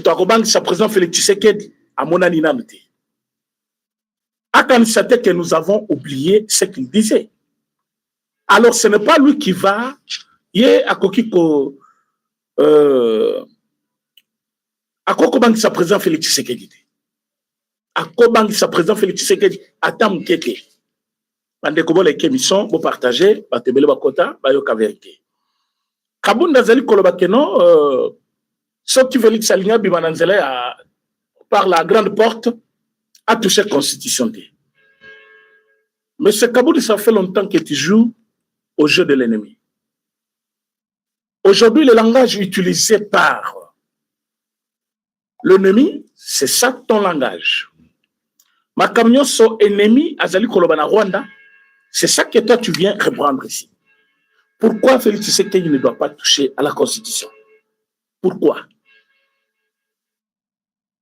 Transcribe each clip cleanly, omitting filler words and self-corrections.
moto akobangisa président Félix Tshisekedi amonani nanu te. Akanisate que nous avons oublié ce qu'il disait. Alors ce n'est pas lui qui va ye akokiko akokobangisa président Félix Tshisekedi. Akobangisa président Félix Tshisekedi atam kete. Bande ko boleke mission bo partager batebele bakota bayoka vérité. Kabunda zali koloba keno ce qui Félix Alinga bimananzele par la grande porte a touché la constitution. Mais ce Kaboul, ça fait longtemps que tu joues au jeu de l'ennemi. Aujourd'hui, le langage utilisé par l'ennemi, c'est ça ton langage. Ma camion son ennemi, Azali Kolobana Rwanda, c'est ça que toi tu viens reprendre ici. Pourquoi Félix Tshisekedi ne doit pas toucher à la constitution? Pourquoi?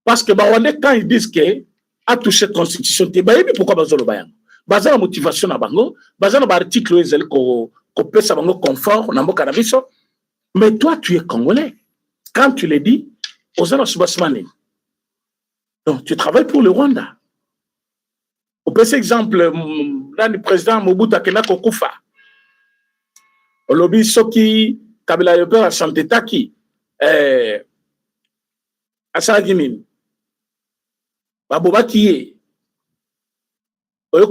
Parce que Rwandais, quand ils disent que a touché la constitution, pourquoi Bazolo Bayan? Bazana motivation na bango, bazana ba article ezali ko pesa bango confort na mboka na biso. Mais toi tu es congolais. Quand tu le dis, ozana subasmani. Donc tu travailles pour le Rwanda. Au petit exemple, le président Mobutu Akenako Kufa. Au lobby soki Kabila Yoper a chanté taki Asagimine. Baboba kiye. Mais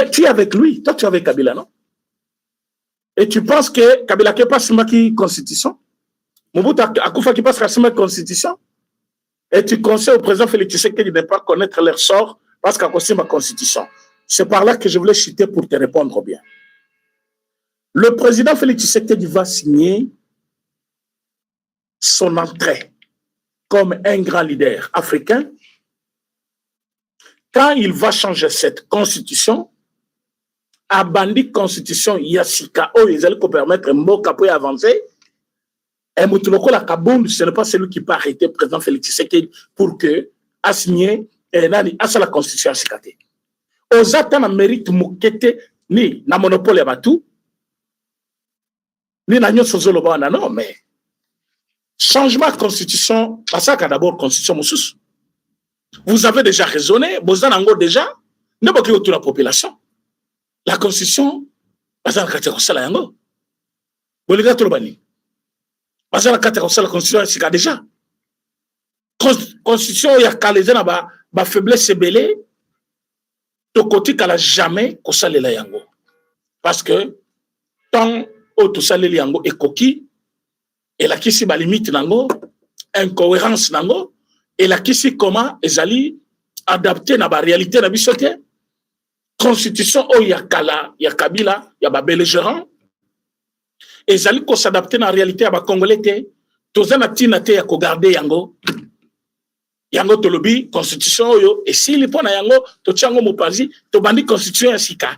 tu es avec lui, toi tu es avec Kabila, non? Et tu penses que Kabila qui passe la constitution? Mobutu Akufa qui passe la constitution? Et tu conseilles au président Félix Tshisekedi de ne pas connaître leur sort parce qu'à cause de ma constitution. C'est par là que je voulais chuter pour te répondre bien. Le président Félix Tshisekedi va signer son entrée comme un grand leader africain. Quand il va changer cette constitution, à bandi constitution Yassika, ils allaient permettre Mboka pour avancer. Et Moutuloko la Kabound, ce n'est pas celui qui peut arrêter le président Félix Tshisekedi pour que a signé la constitution Yassika. Aux attentes mérite Moukete ni na monopole ya batu ni na nyoso zolo non mais changement de constitution, ça d'abord constitution moussous. Vous avez déjà raisonné, vous en avez déjà, ne pas que toute la population. La constitution, vous avez la yango. Vous l'avez trouvé. Vous avez la constitution, c'est déjà. Constitution, il y a calé na ba faiblesse belé. To côté qu'elle a jamais kosale la yango. Parce que tant au to sale la yango est coquille. Et là, qui ba limite nango, incohérence nango, et là, qui comment ezali adapté na ba réalité na bisote. Constitution o ya kala, ya Kabila, ya ba belligérant. Ezali ko s'adapter na réalité ya ba congolais te, tozana tina te ya ko garder yango. Yango tolobi constitution yo et si li pona yango to tiango mopazi, to bandi constitution ya sika.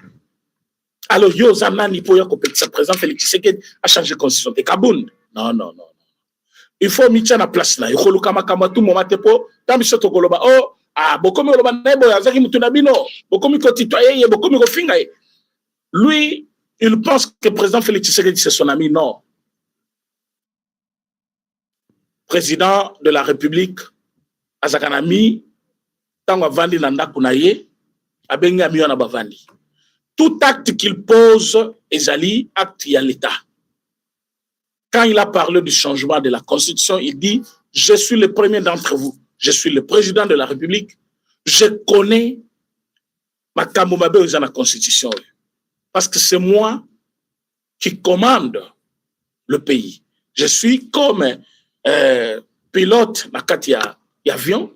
Alors yo zamani po ya ko petit président Félix Tshisekedi a changé constitution de Kabound. Non. Il faut mettre en place là. Il faut le tout moment tepo. Tant que to koloba oh beaucoup me loba nebo ya zaki mutuna bino. Beaucoup me kotitoyer, beaucoup me kofinga. Lui, il pense que le président Félix Tshisekedi c'est son ami. Non. Président de la République azakanami tango vandi nanda kunaye abenga miona bavandi. Tout acte qu'il pose ezali acte ya l'État. Quand il a parlé du changement de la Constitution, il dit « Je suis le premier d'entre vous. Je suis le président de la République. Je connais ma kamoumabe dans la Constitution. Parce que c'est moi qui commande le pays. Je suis comme pilote dans l'avion.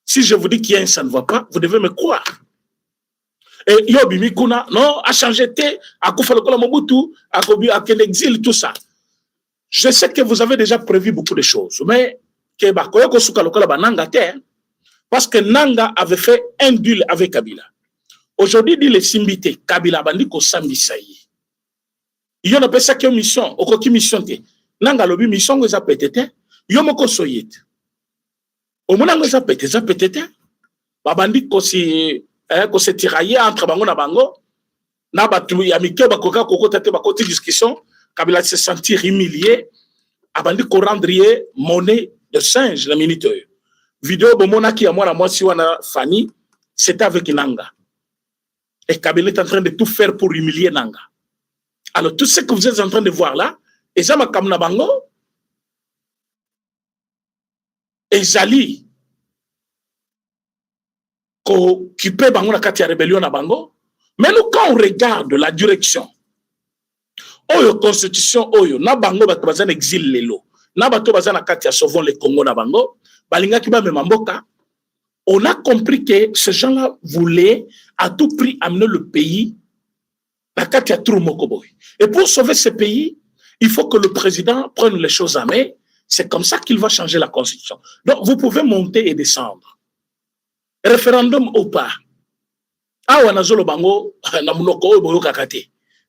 Si je vous dis qu'il y a un ça ne va pas, vous devez me croire. Et Yobi Mikuna, non, a changé té, a Koufalokola Mobutu, a Kobi, a Ken exil, tout ça. Je sais que vous avez déjà prévu beaucoup de choses, mais parce que Nanga avait fait un deal avec Kabila. Aujourd'hui, dit les Simbité, Kabila bandi ko sambisayi. Il y a une ça qui mission, aucune mission te. Nanga lobi mission que ça pété, yomoko soyet. Au moment où ça pété, babandi ko se tirailler entre bango na bango, na batu ya mike bakoka koko tate bakoti discussion. Kabila se sentir humilié, abandi ko rendre monnaie de singe la minute. Vidéo bomona qui a moi si wana Fanny, c'était avec Nanga. Et Kabila est en train de tout faire pour humilier Nanga. Alors tout ce que vous êtes en train de voir là, et ça m'a comme bango, et Zali, qui peut bango la katia rébellion na bango, mais nous quand on regarde la direction, oyo constitution oyo na bango bato bazana exil lelo, na bato bazana katia sauvons le Congo na bango, balinga ki ba memamboka, on a compris que ces gens-là voulaient à tout prix amener le pays la katia trou mokoboy. Et pour sauver ce pays, il faut que le président prenne les choses à main. C'est comme ça qu'il va changer la constitution. Donc, vous pouvez monter et descendre. Référendum ou pas.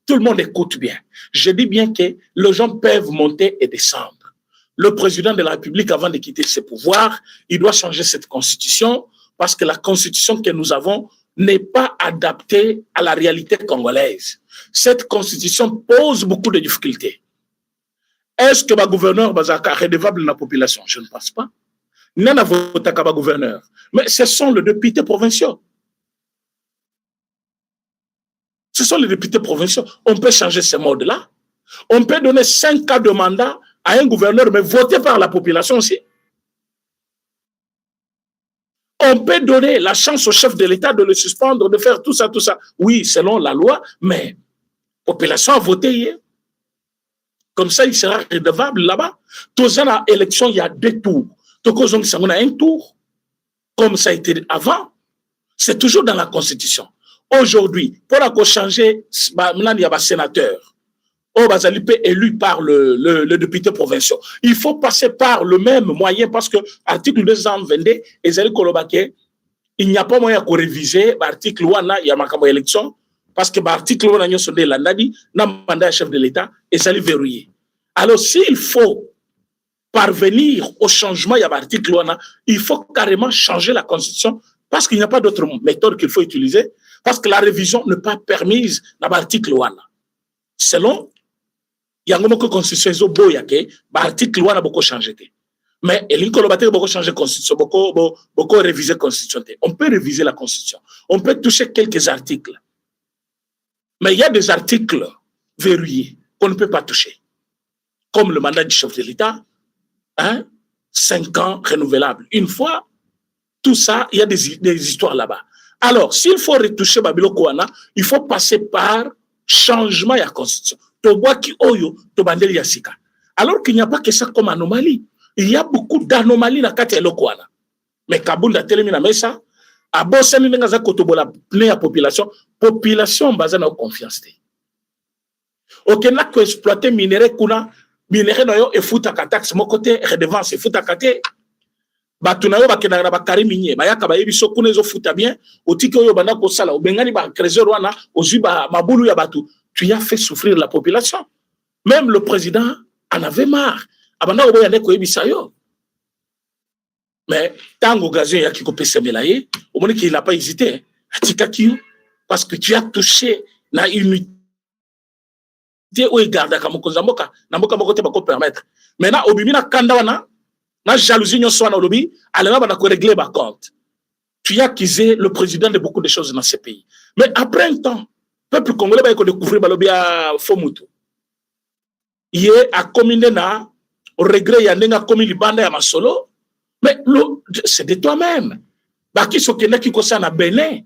Tout le monde écoute bien. Je dis bien que les gens peuvent monter et descendre. Le président de la République, avant de quitter ses pouvoirs, il doit changer cette constitution parce que la constitution que nous avons n'est pas adaptée à la réalité congolaise. Cette constitution pose beaucoup de difficultés. Est-ce que le gouverneur est redevable dans la population? Je ne pense pas. N'a pas voté comme gouverneur. Mais ce sont les députés provinciaux. Ce sont les députés provinciaux. On peut changer ce mode-là. On peut donner 5 ans de mandat à un gouverneur, mais voté par la population aussi. On peut donner la chance au chef de l'État de le suspendre, de faire tout ça. Oui, selon la loi, mais la population a voté hier. Comme ça, il sera redevable là-bas. Tous les élections, il y a 2 tours. Tous les on a un tour, comme ça a été avant. C'est toujours dans la Constitution. Aujourd'hui, pour changer, maintenant, il y a un sénateur. Bazali peut élu par le député provincial. Il faut passer par le même moyen parce que l'article 222, il n'y a pas moyen de réviser l'article 1, il y a ma élection. Parce que l'article 1 n'a mandat chef de l'État et ça les verrouillé. Alors, s'il faut parvenir au changement, il y a l'article 1, il faut carrément changer la Constitution parce qu'il n'y a pas d'autre méthode qu'il faut utiliser, parce que la révision n'est pas permise dans l'article 1. Selon, il y a une constitution, l'article 1 a beaucoup changé. Mais il y a beaucoup changé la Constitution, beaucoup révisé la Constitution. On peut réviser la Constitution. On peut toucher quelques articles. Mais il y a des articles verrouillés qu'on ne peut pas toucher. Comme le mandat du chef de l'État, 5 ans renouvelables. Une fois, tout ça, il y a des histoires là-bas. Alors, s'il faut retoucher Babilo Kouana, il faut passer par changement de la Constitution. Alors qu'il n'y a pas que ça comme anomalie. Il y a beaucoup d'anomalies dans le Kouana. Mais Kaboul a tellement mis ça. A bosani nga kotobola la population bazana confiance. OK, na ko exploiter minerai kuna minerai no yo e futa ka taxe mo côté redevance e futa ka te batu na yo bakena ba kariminye bayaka ba yebiso kuna zo futa bien otiki yo banda ko sala obengani ba trésor wana ozuba mabulu ya batu. Tu as fait souffrir la population. Même le président en avait marre. Abanda oboya ne ko yebisa yo. Mais tant que gazé a qui copie Semelaye, au moment qu'il n'a pas hésité, parce que tu as touché la unité où il garde comme Kozamboka, Namoka Mokote va permettre. Maintenant, au Bimina Kandawana, la jalousie n'y soit dans le lobby, alors là, on a régler ma compte. Tu as accusé le président de beaucoup de choses dans ce pays. Mais après un temps, le peuple congolais va découvrir le lobby à Fomutu. Il a combiné na, au regret, il y a un commis Libanda à Masolo. Mais c'est de toi-même. Baki sokena ki kosa na Bénin,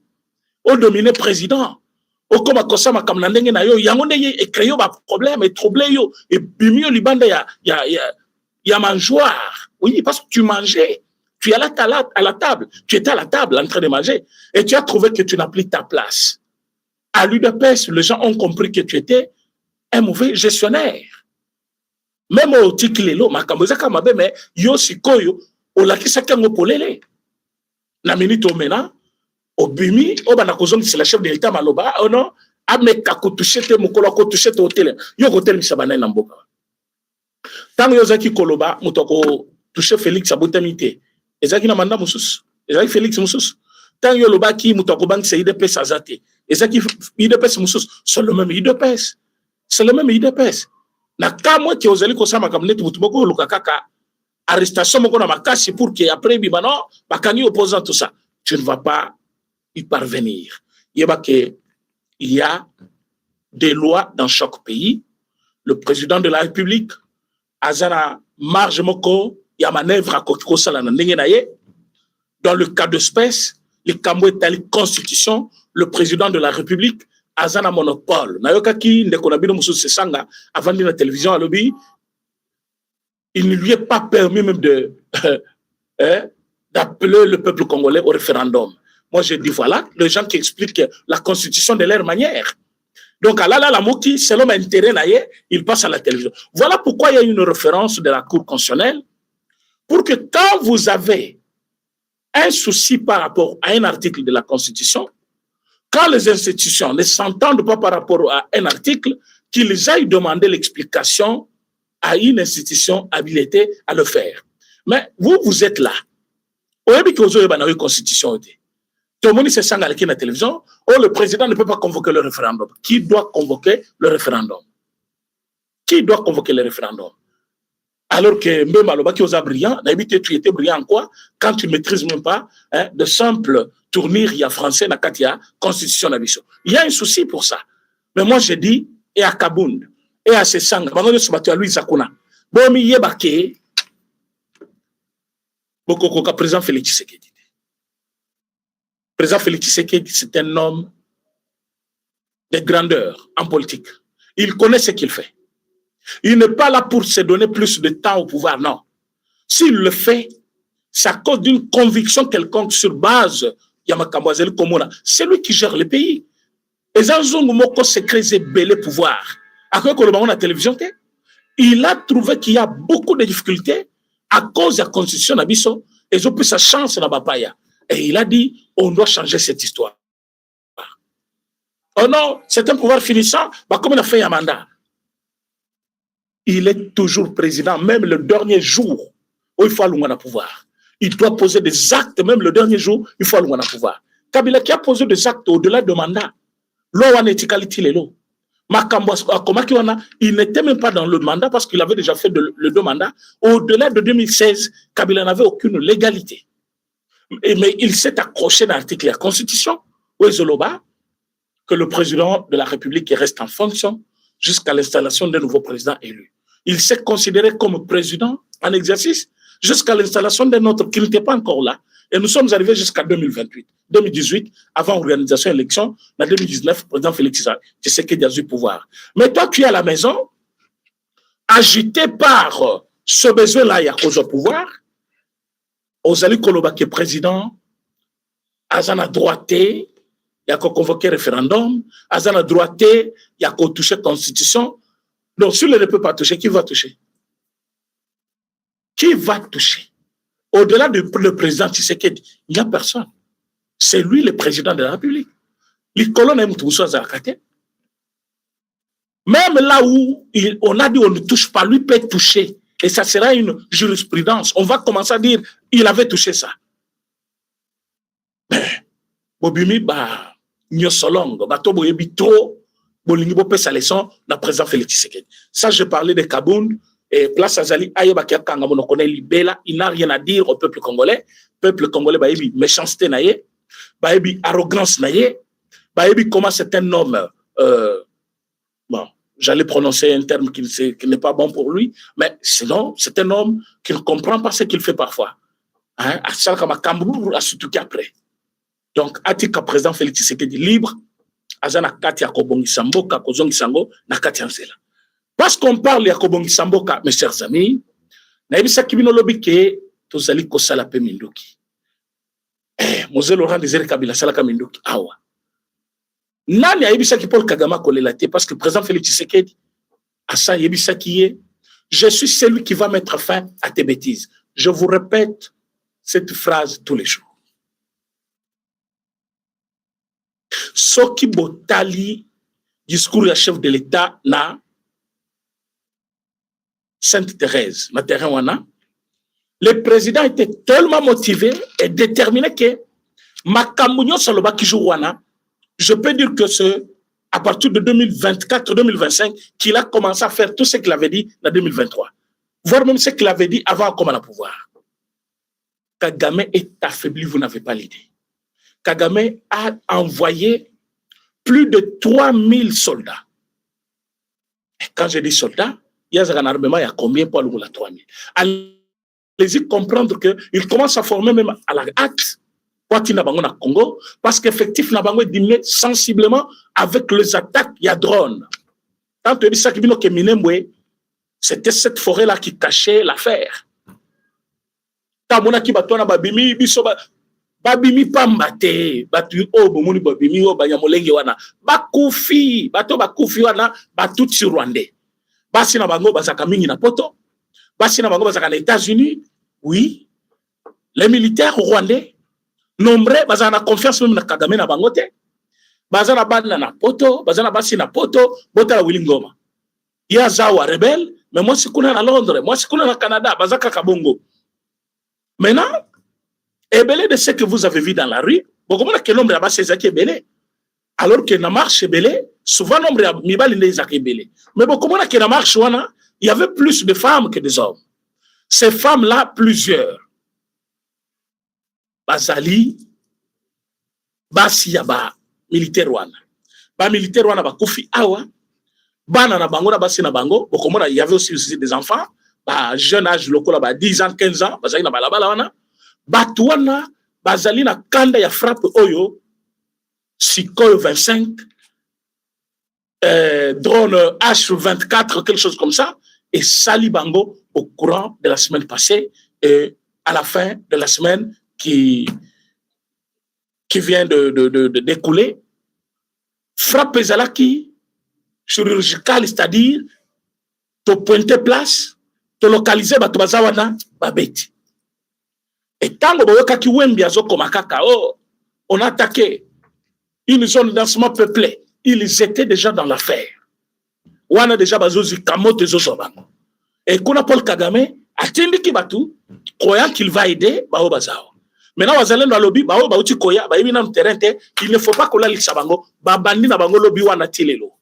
au dominé président, au koma kosa ma kam na ndenge na yo, yango ndenge e créé ba problème et troublé yo et bimio libanda ya mangeoire. Oui, parce que tu mangeais, tu es à la table, tu étais à la table en train de manger et tu as trouvé que tu n'as plus ta place. À l'UDPS, les gens ont compris que tu étais un mauvais gestionnaire. Même au Tikilelo, ma kamboza kamabe mais yo sikoyo la qui s'est polele. Na minute au mena, au bimi, au banakozong c'est la chef de l'État maloba, oh non, ame kakotouchete mukolo akotouchete hotel. Yo hotel misabana na mboka. Tango yozaki koloba mutoko toucher Félix Abotamité. Ezaki na manda mususu. Ezaki Félix mususu. Tango yoloba ki mutoko bank c'est IDPS azate. Ezaki IDPS mususu, c'est le même IDPS. C'est le même IDPS. na kamwe ki ozali ko sama kamnet butuboko lukakaka arrestation moko na makasi pour que après bibano bakani opposant tout ça, tu ne vas pas y parvenir. Yeba que il y a des lois dans chaque pays. Le président de la République azana marge moko ya manœuvre à kokiko sala na ndenge na ye. Dans le cas d'espèce, les Kamwe tali constitution, le président de la République azana monopole. Na yoka ki ndeko na bino musu sesanga avant de la télévision à lobby, il ne lui est pas permis même de d'appeler le peuple congolais au référendum. Moi, je dis voilà, les gens qui expliquent la constitution de leur manière. Donc, à la Mouki, selon l'intérêt, il passe à la télévision. Voilà pourquoi il y a une référence de la Cour constitutionnelle pour que quand vous avez un souci par rapport à un article de la Constitution, quand les institutions ne s'entendent pas par rapport à un article, qu'ils aillent demander l'explication à une institution habilitée à le faire. Mais vous, vous êtes là. Au début, vous avez une constitution. Tout le monde se sent à la télévision. Oh, le président ne peut pas convoquer le référendum. Qui doit convoquer le référendum? Qui doit convoquer le référendum? Alors que même Maloba qui est brillant, tu étais brillant en quoi? Quand tu ne maîtrises même pas de simples tournures, il y a français, il y a constitution. Il y a un souci pour ça. Mais moi, je dis, et à Kabound, et à Sesanga, maintenant, je suis à Louis Zakuna. Bon, il y a baké. Beaucoup de président Félix Tshisekedi. Président Félix Tshisekedi, c'est un homme de grandeur en politique. Il connaît ce qu'il fait. Il n'est pas là pour se donner plus de temps au pouvoir, non. S'il le fait, c'est à cause d'une conviction quelconque sur base Yamakamwazeli Komona. C'est lui qui gère le pays. Et Zanzongo Moko s'est créé belé pouvoir. Après qu'on le voit à la télévision, il a trouvé qu'il y a beaucoup de difficultés à cause de la constitution d'Abisso. Et ils ont pris sa chance dans Bapaya. Et il a dit, on doit changer cette histoire. Oh non, c'est un pouvoir finissant, bah comme il a fait un mandat. Il est toujours président, même le dernier jour où il faut aller au pouvoir. Il doit poser des actes, même le dernier jour, il faut aller au pouvoir. Kabila qui a posé des actes au-delà de mandat. Il n'était même pas dans le mandat parce qu'il avait déjà fait le deux mandats. Au-delà de 2016, Kabila n'avait aucune légalité. Mais il s'est accroché à l'article de la Constitution, où que le président de la République reste en fonction jusqu'à l'installation d'un nouveau président élu. Il s'est considéré comme président en exercice jusqu'à l'installation d'un autre qui n'était pas encore là. Et nous sommes arrivés jusqu'à 2028, 2018, avant l'organisation de l'élection. En 2019, le président Félix Tshisekedi a eu pouvoir. Mais toi, tu es à la maison, agité par ce besoin-là, il y a cause au pouvoir. Ozali Koloba qui est président, Azana droité, il y a qu'à convoquer référendum, Azana droité, il y a qu'à toucher la constitution. Donc, si on ne peut pas toucher, qui va toucher? Qui va toucher? Au-delà du président Tshisekedi, il n'y a personne. C'est lui le président de la République. Les colons aiment tout ça, même là où on a dit on ne touche pas, lui peut toucher. Et ça sera une jurisprudence. On va commencer à dire il avait touché ça. Bobimi, bah, Nyosolong, bah, Tobo Yebito, Bolingi Bopé Salesson, la président Félix Tshisekedi. Ça, je parlais de Kabound. Et place Azali, il n'a rien à dire au peuple congolais. Peuple congolais, baébi méchanceté naïe, baébi arrogance naïe, baébi comment c'est un homme. Bon, j'allais prononcer un terme qui n'est pas bon pour lui, mais sinon, c'est un homme qui ne comprend pas ce qu'il fait parfois. Hein? Surtout qu'après. Donc, Atika président Félix Tshisekedi libre, Azana Katia Kobongi Samboka, Kozongi Sango, Nakati Ansela. Parce qu'on parle de Kobongi Samboka, mes chers amis, naibisa kibino lobi ke tozali kosala pe minduki. Mose Laurent Désiré Kabila salaka minduki awa. Nani aibisa ki Paul Kagame kolela te parce que le président Félix Tshisekedi asa yebisa ki ye, je suis celui qui va mettre fin à tes bêtises. Je vous répète cette phrase tous les jours. Soki botali discours du chef de l'État na Sainte-Thérèse, le président était tellement motivé et déterminé que je peux dire que c'est à partir de 2024-2025 qu'il a commencé à faire tout ce qu'il avait dit en 2023. Voire même ce qu'il avait dit avant comme à la pouvoir. Kagame est affaibli, vous n'avez pas l'idée. Kagame a envoyé plus de 3000 soldats. Et quand je dis soldats, il y a un armement, il y a combien pour la 3000? Allez-y comprendre qu'il commence à former même à la hâte au Congo, parce qu'effectivement, Nabango est diminué sensiblement avec les attaques, il y a drones. Quand tu dis ça, c'était cette forêt-là qui cachait l'affaire. Babimi pambate batu bomoni babimi banyamolenge wana bakufi bato bakufi wana batutsi rwandais basi na bango bazaka mingi na poto basi na bango bazaka na États-Unis. Oui, les militaires rwandais nombreux bazana na confiance même na Kagame na bango te bazana bana na poto bazana basi na poto bota la Wilingoma ya zawa rebelle. Mais moi c'est kuna na Londres, moi c'est kuna na Canada bazaka kabongo. Maintenant Ebele de ce que vous avez vu dans la rue, beaucoup de nombre de base c'est Ebele. Alors que na marche Ebele, souvent nombre de mibali les Ebele. Mais beaucoup de que na marche wana, il y avait plus de femmes que des hommes. Ces femmes-là, plusieurs. Bazali, Basiaba, militaire wana. Ba militaire wana ba kufi awa, bana na bango na basi na bango, beaucoup de il y avait aussi des enfants, ba jeune âge local ba 10 ans, 15 ans, bazali na balabala wana. Batouana, bazali na kanda ya frappe oyo, Sikoyo 25, drone H24, quelque chose comme ça, et Sali Bango au courant de la semaine passée, et à la fin de la semaine qui vient de découler. Frappe Zalaki, chirurgicale, c'est-à-dire, te pointer place, te localiser, Batubazawana, Babeti. Et tant on a attaqué une zone densement peuplée, ils étaient déjà dans l'affaire. On a déjà bazozi kamote zozobango. Et qu'on a Paul Kagame, attendi ki batu, croyant qu'il va aider, bao bazao. Maintenant, wazalen dans lobby, bao baouti koya, ba yimina terrain te, il ne faut pas qu'on la liksabango, ba bandi na bango lobby wana tilelo.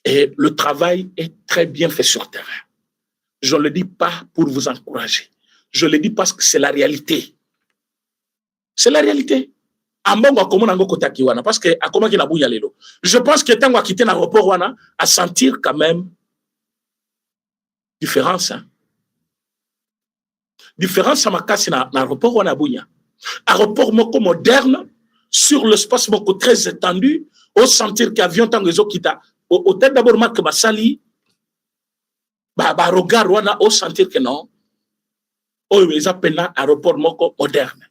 Et le travail est très bien fait sur terrain. Je ne le dis pas pour vous encourager. Je le dis parce que c'est la réalité. C'est la réalité. Parce que je pense que tant qu'on a quitté l'aéroport, on a sentir quand même différence. Différence à ma casse dans l'aéroport, on a bouilla. Aéroport moderne, sur l'espace très étendu, au sentir qu'avion tant que qui t'a au tête d'abord marque Basali, regard, on a au sentir que non. Oh, ils appellent un aéroport moderne.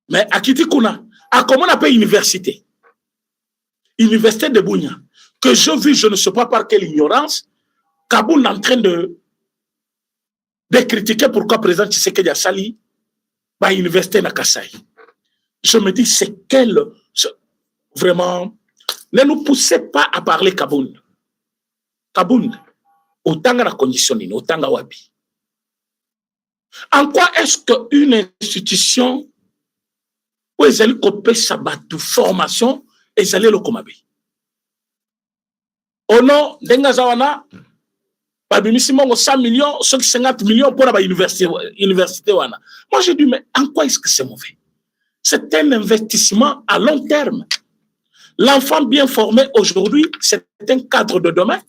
Mais à Kitikuna, à comment on appelle université? Université de Bounia. Que je vis, je ne sais pas par quelle ignorance, Kaboul est en train de critiquer pourquoi président Tshisekedi a sali à l'université de Kassai. Je me dis, c'est quel. Vraiment. Ne nous poussez pas à parler Kaboul. Kaboul, autant la condition, autant la wabi. En quoi est-ce qu'une institution où ils allaient copier sa batte formation et ils allaient le commander? Au nom d'Engazawana, Babimisimon 100 millions, 50 millions pour la université. Moi, j'ai dit, mais en quoi est-ce que c'est mauvais? C'est un investissement à long terme. L'enfant bien formé aujourd'hui, c'est un cadre de demain.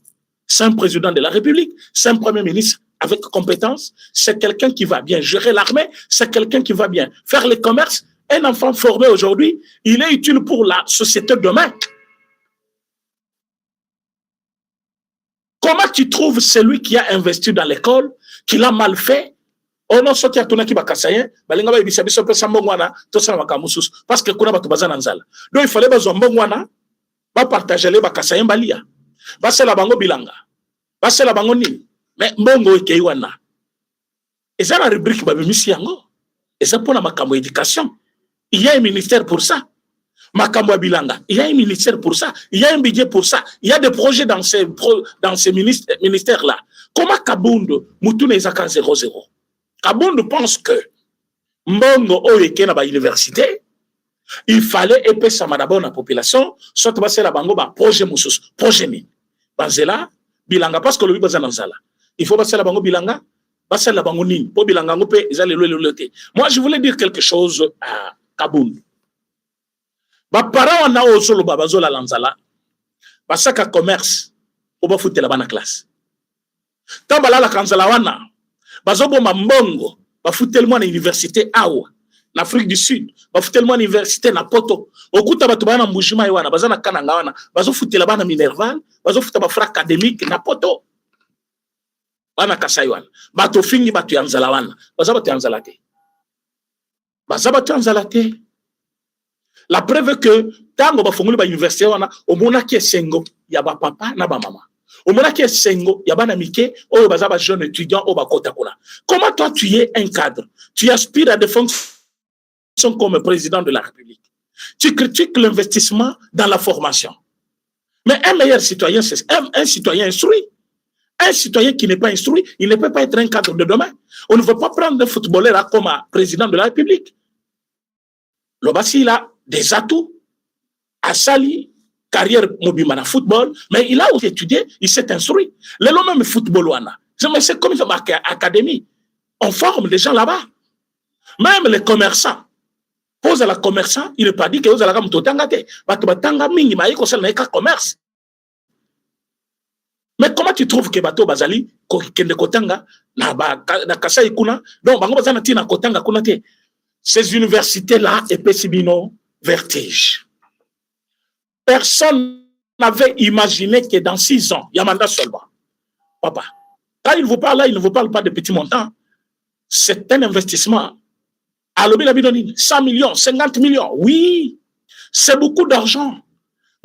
C'est un président de la République, c'est un premier ministre avec compétence, c'est quelqu'un qui va bien gérer l'armée, c'est quelqu'un qui va bien faire le commerce. Un enfant formé aujourd'hui, il est utile pour la société de demain. Comment tu trouves celui qui a investi dans l'école, qui l'a mal fait? On a sorti à tourner qui va casser, parce que kuna batu bazana nzala. Donc il fallait besoin mbongwana, ba partager les bakasayen balia. Ba c'est la bango bilanga. Ba c'est la bango nini. Mais mbongo ekei wana. Et ça la rubrique babimisi yango. Et ça pour la makambo éducation. Il y a un ministère pour ça. Makambo bilanga. Il y a un ministère pour ça. Il y a un budget pour ça. Il y a des projets dans ces ministères-là. Comment Kabound Moutoune Ezaka 00? Kabound pense que mbongo oyeke na ba université, Il fallait épesa d'abord la population, soit passer la bango, projet moussous, projet ni. Banzela, bilanga, parce que le bazananzala. Il faut passer la bango bilanga, passer la bango ni, pour bilanga ngopé, ils allaient le. Moi, je voulais dire quelque chose à Kaboul. Parents, on a aussi le babazola lanzala, parce que commerce, on va foutre la bonne classe. Tant que la kanzala wana, bazobo mambongo, ba foutre tellement l'université awa. En Afrique du Sud, ba tellement université na poto. Okuta batu bana mbujima iwana, bazana kananga wana, bazo futela bana Minerval, bazo futa ba fra académique na poto. Bana kasai wana. Bato fingi batu yanzala wana. Baza batu yanzala te. Baza batu yanzala te. La preuve que tango ba fongoli ba université wana, omona ki esengo ya ba papa na ba mama. Omona ki esengo ya bana mike, oyo baza ba jeune étudiant o ba kota kuna. Comment toi tu es un cadre? Tu aspires à des fonctions comme président de la République. Tu critiques l'investissement dans la formation. Mais un meilleur citoyen, c'est un citoyen instruit. Un citoyen qui n'est pas instruit, il ne peut pas être un cadre de demain. On ne veut pas prendre un footballeur comme président de la République. Le Bassi, il a des atouts. À Sali, carrière mobile dans football, mais il a aussi étudié, il s'est instruit. Le même football, mais c'est comme ça, académie. On forme des gens là-bas. Même les commerçants. Pose à la commerçant, il n'est pas dit que vous allez me tangate. Batanga mingi maï ko sel na commerce. Mais comment tu trouves que bato bazali ko kende kotanga na kasa ikuna donc bango bazana tina kotanga kuna te. Ces universités là et pesibino vertige. Personne n'avait imaginé que dans 6 ans, il y a mandat seulement. Papa, quand il vous parle là, il ne vous parle pas de petits montants. C'est un investissement. Alors, 100 millions, 50 millions, oui, c'est beaucoup d'argent.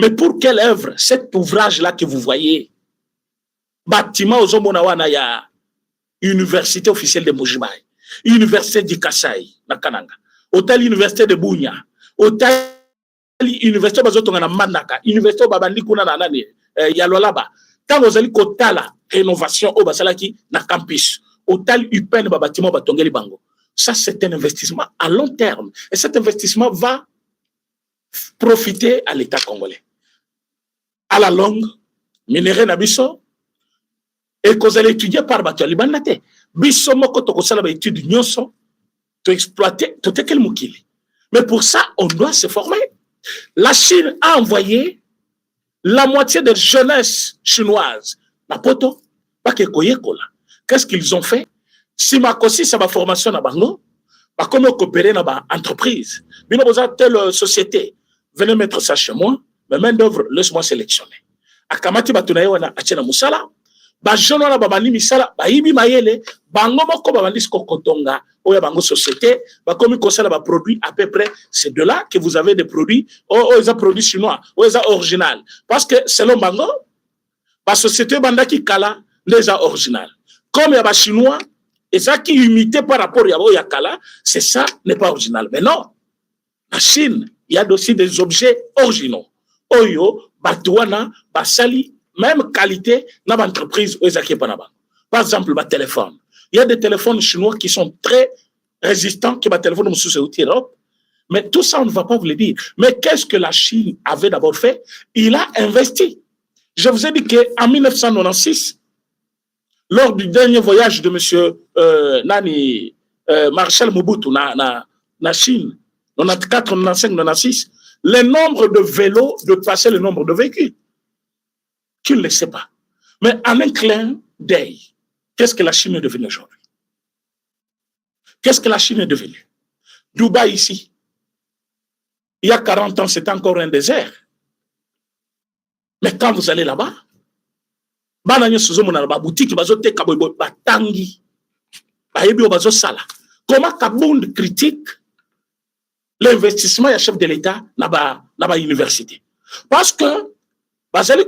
Mais pour quelle œuvre? Cet ouvrage-là que vous voyez, bâtiment aux Omonawana, il y a Université officielle de Mojimai, Université du Kassai, na Kananga, Hôtel Université de Bounia, Hôtel Université Bazotongana Manaka, Université Babandi Kuna Nanani, Yalolaba. Quand vous allez côté la rénovation au Basalaki, na campus, Hôtel UPN Babatimo Batongeli Bango. Ça, c'est un investissement à long terme. Et cet investissement va profiter à l'État congolais. À la longue, minéré Nabiso, et qu'on allait étudier par Bato Libanate. Biso moko to kosala ba étude nyonso, to exploiter, to tekel mukili. Mais pour ça, on doit se former. La Chine a envoyé la moitié des jeunesses chinoises. La poto, pas que koyekola. Qu'est-ce qu'ils ont fait? Si ma kosi ça va formation na bango, ba comment coopérer na ba entreprise. Bino boza telle société, venez mettre ça chez moi, mais main d'œuvre laisse-moi sélectionner. Akamati batunaye wana achena musala, ba jeune wana ba bani misala, ba ibi mayele, bango moko ba bandi kotonga, oya bango société, ba komi kosala ba produit à peu près, c'est de là que vous avez des produits, ils ont produits chinois, ils ont original. Parce que selon bango, ba société bandaki kala les original. Comme il y a ba chinois et ça qui imité par rapport à Yakala, c'est ça n'est pas original. Mais non, la Chine, il y a aussi des objets originaux. Oyo, Batouana, Basali, même qualité dans l'entreprise. Par exemple, le téléphone. Il y a des téléphones chinois qui sont très résistants, qui sont des téléphones sous Europe. Mais tout ça, on ne va pas vous le dire. Mais qu'est-ce que la Chine avait d'abord fait? Il a investi. Je vous ai dit qu'en 1996, lors du dernier voyage de M. Marshal Mobutu na Chine, 94, 95, 96, le nombre de vélos dépassait le nombre de véhicules. Tu ne le sais pas. Mais en un clin d'œil, qu'est-ce que la Chine est devenue aujourd'hui? Qu'est-ce que la Chine est devenue? Dubaï ici, il y a 40 ans, c'était encore un désert. Mais quand vous allez là-bas, comment Kabound critique l'investissement du chef de l'État dans la université? Parce que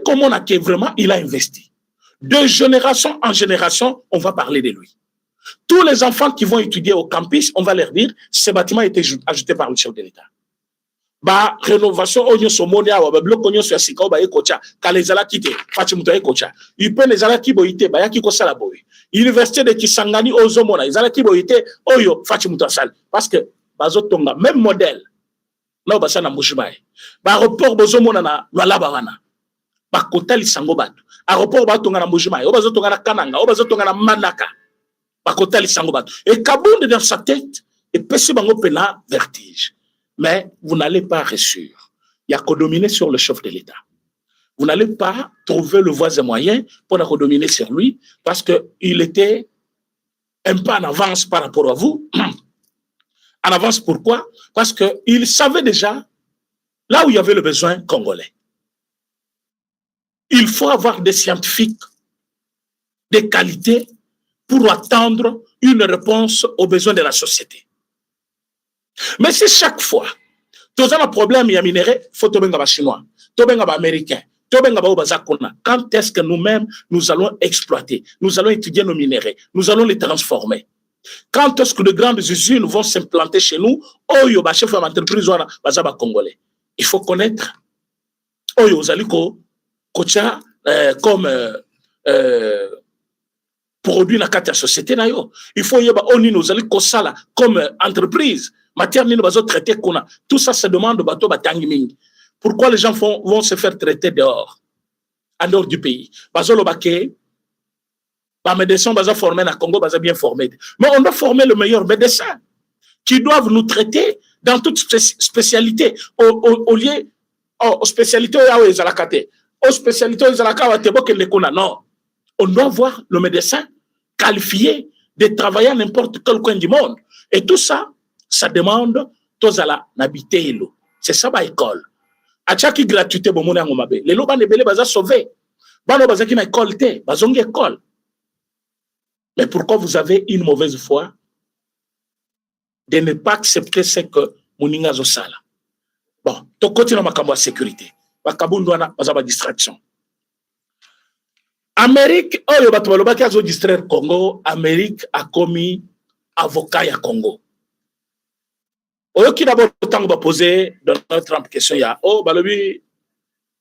comme on a vraiment, il a investi. De génération en génération, on va parler de lui. Tous les enfants qui vont étudier au campus, on va leur dire, ce bâtiment a été ajouté par le chef de l'État. Ba rénovation onyo somonia wa ba bloc onyo so sika ba ekocha kalezala kite fati muto ekocha ipe nezala kiboite ba yaki ko sala boy université de Kisangani ozomona ezala kiboite oyo fati muto sala parce que bazo tonga même modèle na basa na Mbujimayi ba aéroport bozomona na Lualaba wana ba kotali sango bato aéroport batonga na Mbujimayi o bazotonga na Kananga o bazotonga na Manaka ba kotali sango bato et Kabonde dans sa tête et pesi bango pena vertige. Mais vous n'allez pas réussir. Il y a qu'à dominer sur le chef de l'État. Vous n'allez pas trouver le voisin moyen pour dominer sur lui parce qu'il était un peu en avance par rapport à vous. En avance pourquoi? Parce qu'il savait déjà là où il y avait le besoin congolais. Il faut avoir des scientifiques, des qualités pour attendre une réponse aux besoins de la société. Mais si chaque fois, tous un problème, il y a minéré, il faut que chinois, américains, quand est-ce que nous-mêmes, nous allons exploiter, nous allons étudier nos minéraux, nous allons les transformer? Quand est-ce que de grandes usines vont s'implanter chez nous? Oyo, chef d'entreprise, congolais. Il faut connaître Oyo, Zaliko, Kocha, comme produit dans la société. Il faut y avoir nous allons comme entreprise. Matière ni bazo traité qu'on tout ça se demande bateau batangiming. Pourquoi les gens vont se faire traiter dehors, en dehors du pays? Bazo lo baké, ba médecins bazo formés na Congo bazo bien formés. Mais on doit former le meilleur médecin qui doivent nous traiter dans toute spécialité au lieu aux spécialités aux spécialités non. On doit voir le médecin qualifié de travailler à n'importe quel coin du monde. Et tout ça, ça demande tous à l'habiter. C'est ça, ma école. À chaque gratuité, bon, mon les lois ne belé baza sauvé. Bano baza qui na école té, bazongi école. Mais pourquoi vous avez une mauvaise foi de ne pas accepter ce que moninga zo sala? Bon, to continue ma kambo sécurité. Ba kabundu wana baza ba distraction. Amérique, oh yo bato baloba ki azo distraire Congo, Amérique a commis avocat ya Congo. Oyo ki d'abord tango ba poser Donald Trump question ya oh balobi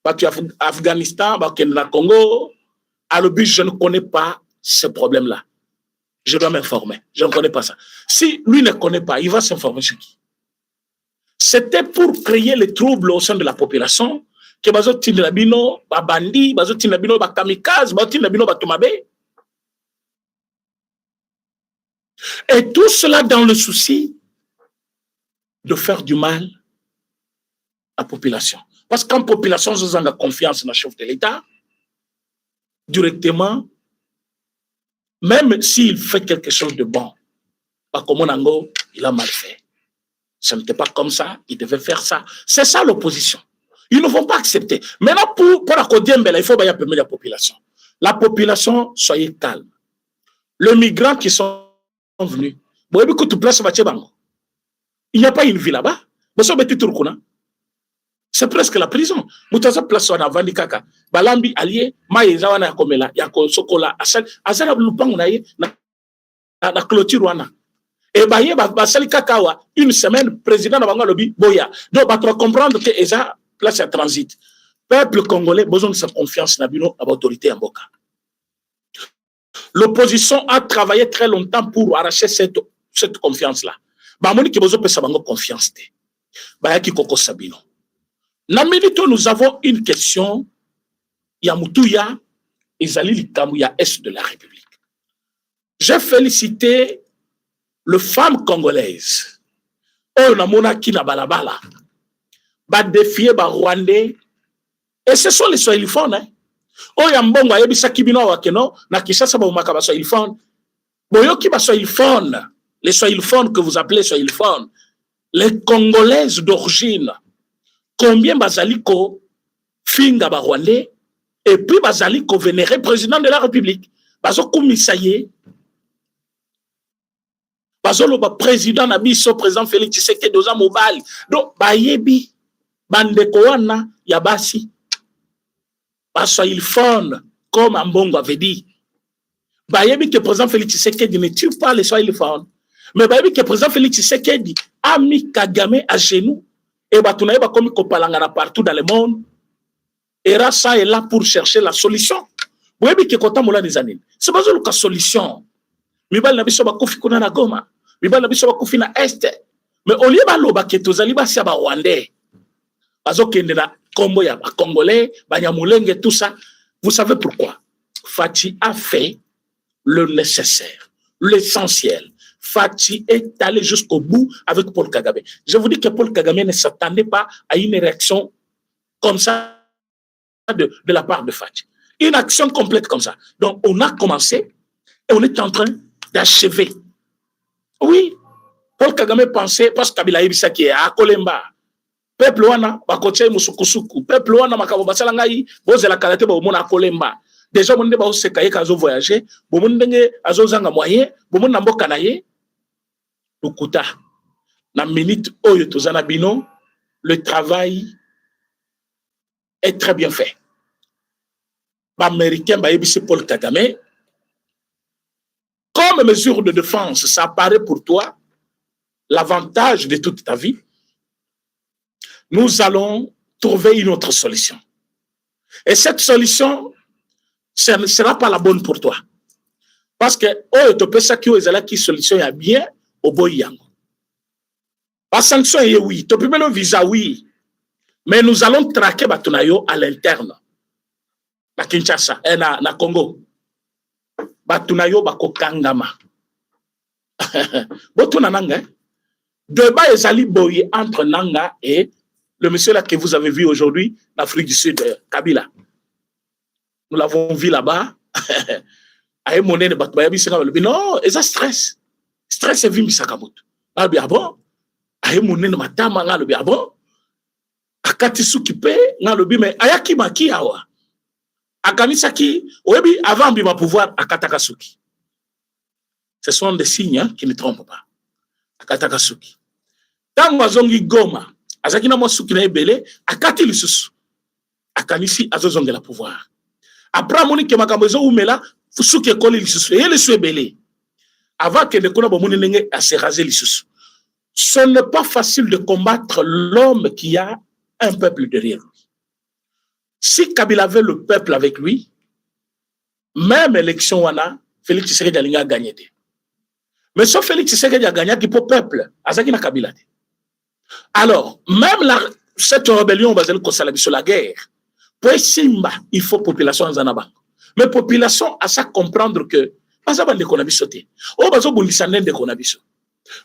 batu Afghanistan ba ken na Congo, alobi je ne connais pas ce problème là. Je dois m'informer. Je ne connais pas ça. Si lui ne connaît pas, il va s'informer sur qui? C'était pour créer les troubles au sein de la population. Que bazo tinda bino ba bandi, bazo tinda bino ba kamikaze, bazo tinda bino ba tumabe. Et tout cela dans le souci de faire du mal à la population. Parce qu'en population, vous avez confiance dans le chef de l'État, directement, même s'il fait quelque chose de bon, pas comme Onango, il a mal fait. Ce n'était pas comme ça, il devait faire ça. C'est ça l'opposition. Ils ne vont pas accepter. Maintenant, pour la Kodiembele, il faut permettre la population. La population, soyez calme. Les migrants qui sont venus, il n'y a pas une vie là-bas. C'est presque la prison. Mutaza place wana vandi kaka. Balambi allié, maïza wana yakomela, yako sokola, asala lupangu na ye, na clôture wana. Et baye basali kakawa, une semaine, président na bango lobi, boya. Donc, tu vas comprendre que eza place à transit. Peuple congolais, besoin de sa confiance dans l'autorité en Boka. L'opposition a travaillé très longtemps pour arracher cette confiance-là. Bamoni ki besoin de sa bango confiance. Bayaki koko sabino. Namelito, nous avons une question. Yamutouya, Izali Likamouya, Est de la République. J'ai félicité le femme congolaise. Oh, namona ki na balabala. Ba défier ba Rwandais. Et ce sont les Swahiliphones. Hein? Oh, yambongo ayebisa kibino wakeno, na kishasa ba umaka ba Swahiliphones. Boyoki ba Swahiliphones. Les Swahiliphones que vous appelez Swahiliphones. Les Congolaises d'origine. Combien bazaliko finga ba Rwandais et puis bazaliko vénéré président de la République. Bazoko misaye. Bazolo ba président nabiso président Félix Tshisekedi oza mobali. Donc bayebi bandeko wana ya basi. Swahiliphone comme Ambongo avait dit. Bayebi que président Félix Tshisekedi ne tue pas les Swahiliphones. Mais bayebi que président Félix Tshisekedi a mis Kagame à genoux. Et batunaye ba komi kopalangana partout dans le monde. Et Rassa est là pour chercher la solution. Bayebi que kota mola des années. C'est pas la solution. Mibali na biso ba kofi kuna na Goma. Mibali na biso ba kofi na Est. Mais au lieu baloba ke tozali basi ba Rwandais, bazokende na kombo ya ba Congolais, Banyamulenge, tout ça. Vous savez pourquoi? Fachi a fait le nécessaire, l'essentiel. Fachi est allé jusqu'au bout avec Paul Kagame. Je vous dis que Paul Kagame ne s'attendait pas à une réaction comme ça de la part de Fachi. Une action complète comme ça. Donc, on a commencé et on est en train d'achever. Oui, Paul Kagame pensait, parce que Kabila Ibisa qui est à Kolemba, peuple wana, bakoche musukusuku, peuple wana makabo basala ngai, boze la kalate ba omona Kolemba. Déjà, mon débat, c'est qu'il y a voyager, bon, mon dengue, azo zanga moyen, bon, mon nambo kanaye, lukuta. Na minute oyo tozana bino, le travail est très bien fait. L'Américain, c'est Paul Kagame. Comme mesure de défense, ça apparaît pour toi l'avantage de toute ta vie. Nous allons trouver une autre solution. Et cette solution, ce ne sera pas la bonne pour toi. Parce que, oh, tu peux savoir que solution est bien au boyango. La sanction est oui. Tu peux le visa, oui. Mais nous allons traquer Batunayo à l'interne. Na Kinshasa, na Congo. Batunayo bako kangama. Botuna nanga. Débat ezali boye entre Nanga et le monsieur là que vous avez vu aujourd'hui, l'Afrique du Sud, Kabila. Nous l'avons vu là-bas. Aïe monnaie de Batbayabi, non, et ça stress. Stress est vimi Sakamoto. Ah bien bon. Aïe monnaie de Matama, là le bien bon. Akati Sukipe, là le bien, mais Ayaki Maki Awa. Akanisaki, Oebi, avant Bima pouvoir, Akatakasuki. Ce sont des signes qui ne trompent pas. Akatakasuki. Tant Wazongi Goma, Azakina Mosuki na Ebele, Akati Lisusu. Akanisi Azozongi la pouvoir. Après, Monique Makamozo Oumela, Fusuki Koli Lisusu. Et le Suebele. Avant que ne connaisse pas Monique à se raser Lisusu. Ce n'est pas facile de combattre l'homme qui a un peuple derrière lui. Si Kabila avait le peuple avec lui, même élection wana, Félix Tshisekedi a gagné. Mais sauf Félix Tshisekedi a gagné qui pour peuple, Azaki na Kabila. Alors, même cette rébellion basée sur la guerre, pour Simba, il faut population en Zanaba. Mais population a ça comprendre que Bazaban de Konabisote. Oh, Bazo Bundisanen de Konabiso.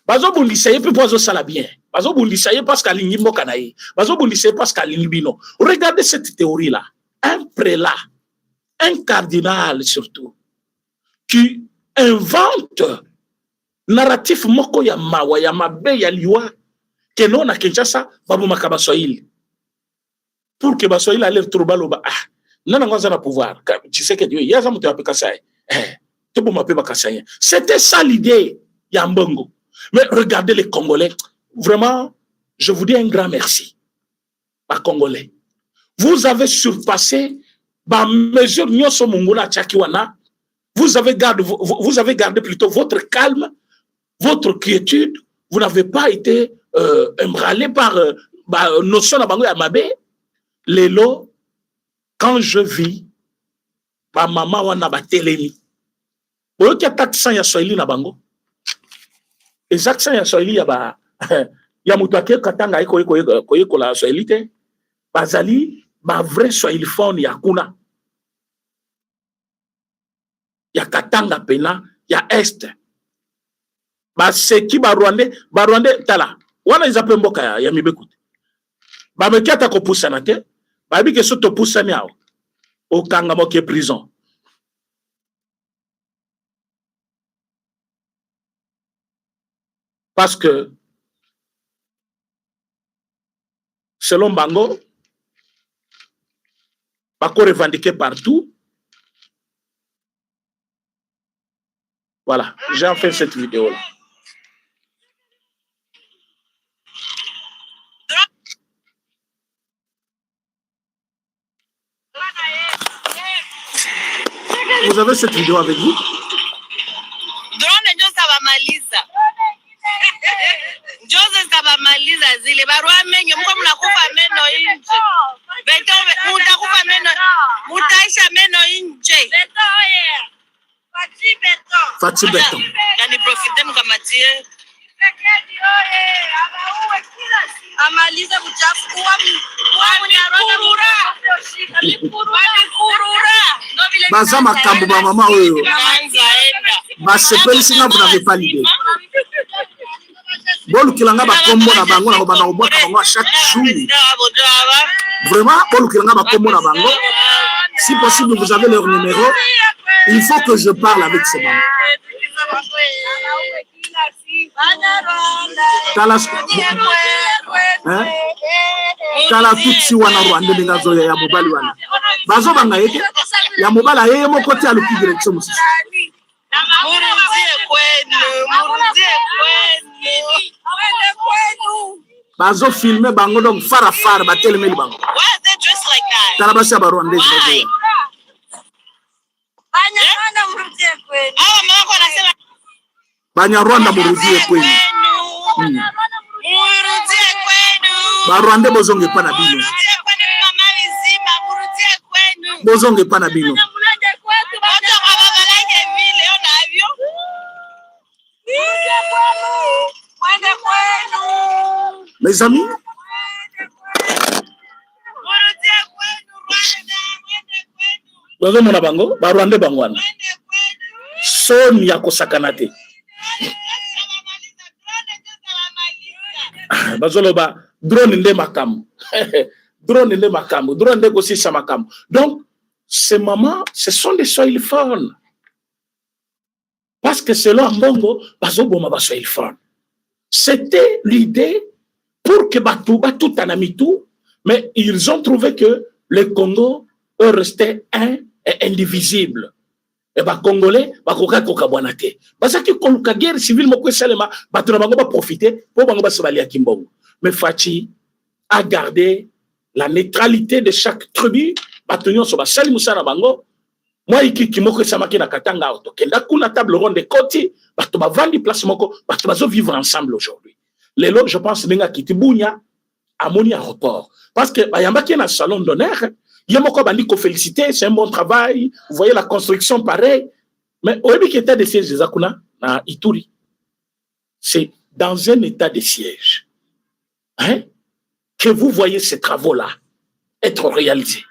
Bazo Bundisaye peut poser ça bien. Bazo Bundisaye parce qu'à l'Ingimbo Kanaï. Bazo Bundisaye parce qu'à l'Ingibino. Regardez cette théorie-là. Un prélat, un cardinal surtout, qui invente narratif moko ya mawa ya mabe ya liwa que non na Kinshasa babu makaba Swahili pour que Swahili allait trouver le ah nana ngwaza na pouvoir tu sais que Dieu ya za mutu apeka ça to bo mape bakasaya. C'était ça l'idée ya Mbongo. Mais regardez les Congolais, vraiment je vous dis un grand merci les Congolais. Vous avez surpassé ba mesure nyoso mongola tchakiwana. Vous avez gardé plutôt votre calme, votre quiétude. Vous n'avez pas été emballé par notion de bango ya mabe. Lelo, quand je vis, ma maman wana ba telemi. Oyo ki accent ya Swahili na bango. Les accents ya Swahili ya ba ya mutu ake katanga eko la Swahili te. Bazali ba vrai Swahiliphone ya kuna. Ya Katanga pena, ya Est. Ba seki ba Rwandais tala. Wana izape mboka ya mibekute. Ba mekiata ko poussa te. Ba bi ke soto poussa ni awo. O kanga moke prison. Parce que selon Bango, Bako revendiqué partout. Voilà, j'ai fait cette vidéo-là. Vous avez cette vidéo avec vous? Drone ndio sabamaliza. Joseph sabamaliza zile barua menyo mko mnakufa meno nje. Beto mutakufa meno. Mutaisha meno nje. Beto oye. Fati beto. Fati beto. Yani profite mkamatie. amalize uchafu baza makambo ba mama oyo basepelisi nga vous n'avez pas l'idée bolukilanga bakombo na bango na kobanda kobwaka bango à chaque jour vraiment bolukilanga bakombo na bango si possible vous avez leur numéro il faut que je parle avec ces mamans tala tutsi wana Rwanda ndinga zoya ya mobali wana bazo banga yeke ya mobali ayeye moko te aluki direction musisi bazo filmer bango donc fara fara batelemeli bango tala basi ya Rwanda zoya Banyarwanda murudie kwenu. Barwande bozonge pa na bino. Bozonge pa na bino. Mes amis, bozomona bango, barwande bangwana. Soni ya kosakana te. Bazoloba drone nde makamu. Drone nde makamu, drone nde kosisa makamu. Donc ces mamans, ce sont des soiliphones. Parce que selon Mbongo, bazoboma ba soiliphone. C'était l'idée pour que tout en ami tout, mais ils ont trouvé que le Congo restait un et indivisible. Et les Congolais, parce que la guerre civile, va profiter pour Kimbongo. Mais Fachi a gardé la neutralité de chaque tribu. Moi, qui moko samaki na katanga auto. Kenda kuna table ronde de koti, bato ba vandi place moko, bato bazo vivre ensemble aujourd'hui. Les lots, je pense, nenga kitibunya, amoni aéroport. Parce que bayamba qui est dans salon d'honneur, Yamoko bandi ko féliciter, c'est un bon travail. Vous voyez la construction pareil. Mais au début, état de siège de Zakuna, à Ituri, c'est dans un état de siège hein, que vous voyez ces travaux-là être réalisés.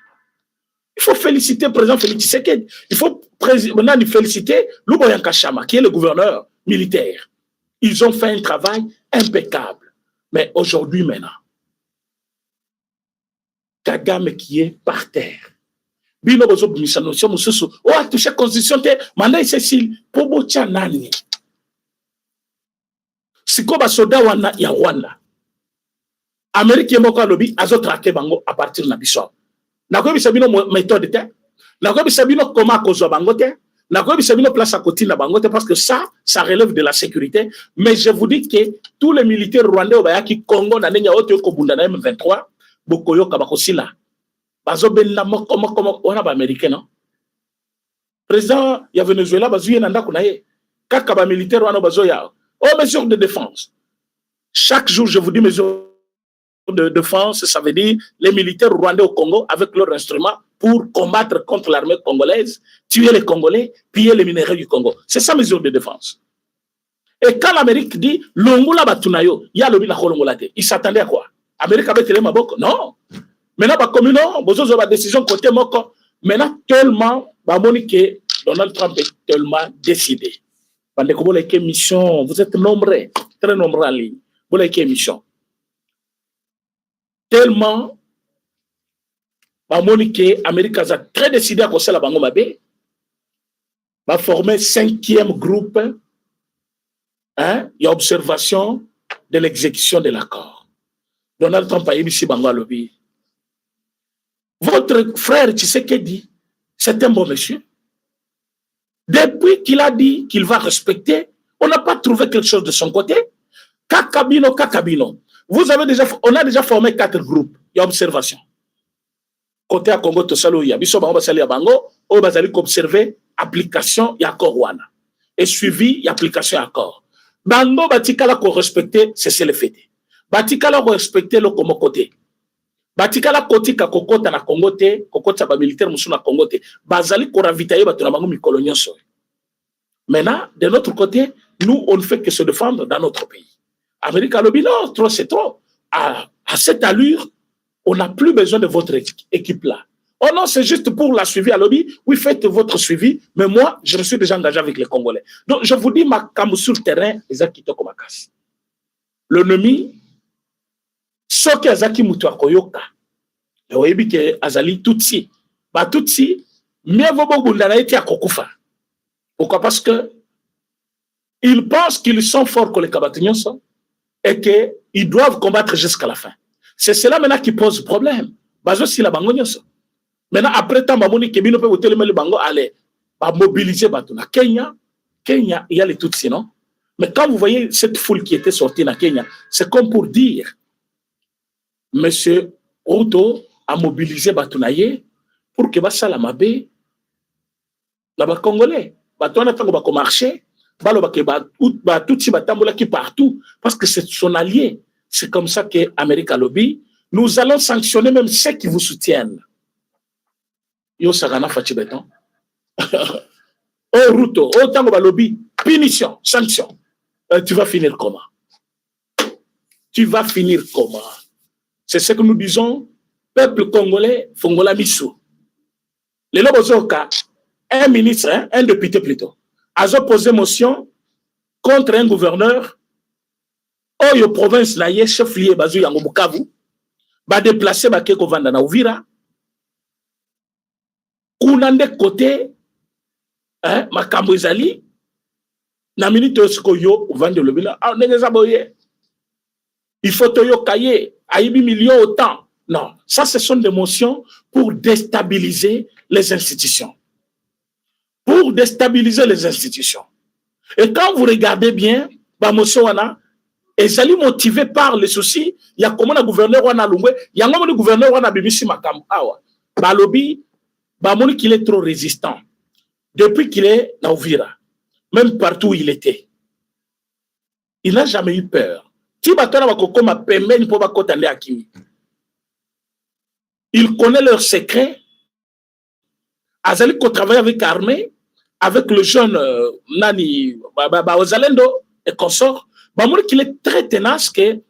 Il faut féliciter le président Félix Tshisekedi. Il faut maintenant féliciter Luboya Nkashama, qui est le gouverneur militaire. Ils ont fait un travail impeccable. Mais aujourd'hui, maintenant, Kagame qui est par terre. Bino bozo bimisa notion mususu. Oh, touché constitution te, manda Cécile, pobo tia nani. Siko ba soda wana ya Rwanda. Amérique moko lobby azo traquer bango à partir na biso. Nakobi sabino méthode te. Nakobi sabino comment kozo bango te. Nakobi sabino place à côté na bango te parce que ça relève de la sécurité. Mais je vous dis que tous les militaires rwandais obayaki Congo na nenya oto ko bunda na M23 bokoyo kabakosila. Bazo benna moko wana ba américain non. Président ya Venezuela bazuye nanda kunaye. Kaka ba militaire wana bazo ya. Oh, mesures de défense. Chaque jour je vous dis mesures de défense, ça veut dire les militaires rwandais au Congo avec leurs instruments pour combattre contre l'armée congolaise, tuer les Congolais, piller les minéraux du Congo. C'est ça mesure de défense. Et quand l'Amérique dit l'ongula batunayo, il y a le bila kolongolate. Il s'attendait à quoi? Amérique avait tiré ma boque? Non. Maintenant, bah, comme non, besoin de la décision côté moko. Maintenant, tellement, bah, Monique, Donald Trump est tellement décidé. Vous avez une mission, vous êtes nombreux, très nombreux en ligne. Vous avez une mission. Tellement, bah, Monique, Amérique a très décidé à cause de la Bango Mabé, va former 5e groupe, hein, et observation de l'exécution de l'accord. Donald Trump a ici Bango à lobby. Votre frère Tshisekedi, c'est un bon monsieur. Depuis qu'il a dit qu'il va respecter, on n'a pas trouvé quelque chose de son côté. Kakabino. On a déjà formé 4 groupes. Il y a observation. Côté à Congo, Tosalo, il y a Biso Bango Basali à Bango, on va observer application et accord Wana. Et suivi et application et accord. Bango Batikala qu'on respecte, c'est le fait. Batikala qu'on respecte le comme côté. Batikala kotika kokota na Congo te, kokota ba militaire musu na Congo te. Bazali ko ravitailler ba tunabango mikolo nyonso. Maintenant, de notre côté, nous on ne fait que se défendre dans notre pays. Amérique Lobby, non, trop c'est trop. À cette allure, on n'a plus besoin de votre équipe-là. Oh non, c'est juste pour la suivi à Lobby. Oui, faites votre suivi, mais moi, je me suis déjà engagé avec les Congolais. Donc, je vous dis, ma cam sur le terrain, Ezaki Toko Makasi. L'ennemi, ce qui Azaki Moutoua Koyoka, et que Azali Tutsi, bah Tutsi, mieux vaut Bogundana été à Kokufa. Pourquoi? Parce que ils pensent qu'ils sont forts que les Kabatignons sont et qu'ils doivent combattre jusqu'à la fin. C'est cela maintenant qui pose problème. Bazo si la bango sont. Maintenant, après tant Bamoni Kebino peut voter le bango, allez, mobiliser Batuna. Kenya, il y a les Tutsis, non? Mais quand vous voyez cette foule qui était sortie dans Kenya, c'est comme pour dire, Monsieur Ruto a mobilisé Batunaye pour que ça la mabé, là-bas Congolais, Batuna tango bako marché, Tutsi batambola qui partout, parce que c'est son allié. C'est comme ça que Amérique Lobby, nous allons sanctionner même ceux qui vous soutiennent. Yo Sagana Fachi Beton. Oh Ruto, oh tango lobby, punition, sanction. Tu vas finir comment? Tu vas finir comment? C'est ce que nous disons, peuple congolais, Fongola Missou. Les Lobozoka, un ministre, un député plutôt, a posé motion contre un gouverneur, Oyo province na ye, chef lié Bazou Yango Bukavu, va déplacer Bakeko Vanda na Uvira, Kounande côté, Makambo Ezali, na minute osko yo vende le bilan ah nengeza boye il faut to yo kaye aibi millions autant non ça ce sont des motions pour déstabiliser les institutions et quand vous regardez bien ba motion wana ezali motivé par les soucis il y a comment le gouverneur wana lungwe il y a comment le gouverneur wana bimisi makambo awa ba lobby ba moni qu'il est trop résistant depuis qu'il est na Uvira. Même partout où il était. Il n'a jamais eu peur. Il connaît leurs secrets. Azali ko travaille avec l'armée, avec le jeune Nani Ozalendo et consort. Qu'il est très tenace, qu'il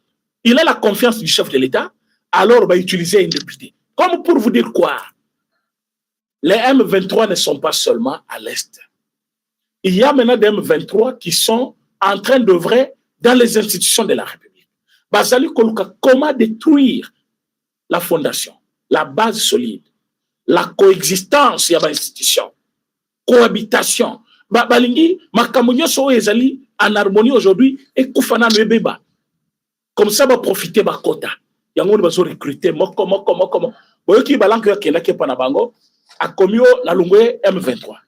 a la confiance du chef de l'État, alors il va utiliser une députée. Comme pour vous dire quoi? Les M23 ne sont pas seulement à l'Est. Il y a maintenant des M23 qui sont en train d'œuvrer dans les institutions de la République. Bazali Koluka, comment détruire la fondation, la base solide, la coexistence, il y a une institution, cohabitation. Balingi, Makamunyo so ezali en harmonie aujourd'hui et Koufana Nwebeba. Comme ça, va profiter de quota. Yango va se recruter, moko. Boyoki balanko ya kenda ke panabango, a komio na lungwe M23.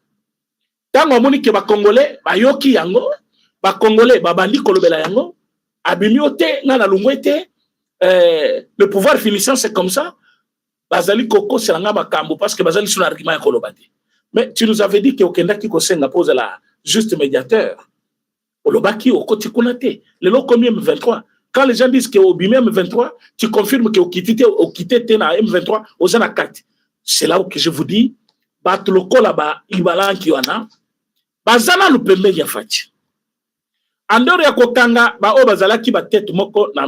Tant que les Congolais, bayoki yango, ba Congolais, babandi kolobela yango, abimiote na lungwete, le pouvoir finissant c'est comme ça. Bazali koko c'est langa makambo parce que bazali sur l'argument ya kolobati. Mais tu nous avais dit que okenda ki ko senga pose la juste médiateur. Olobaki okoti kunate. Le lo combien M23. Quand les gens disent que au M23, tu confirmes que au quitté na M23 aux ana 4. C'est là où que je vous dis batuloko là-bas ibalanki wana bazana lupembe ya fati andoro ya kokanga ba o bazalaki ba tête moko na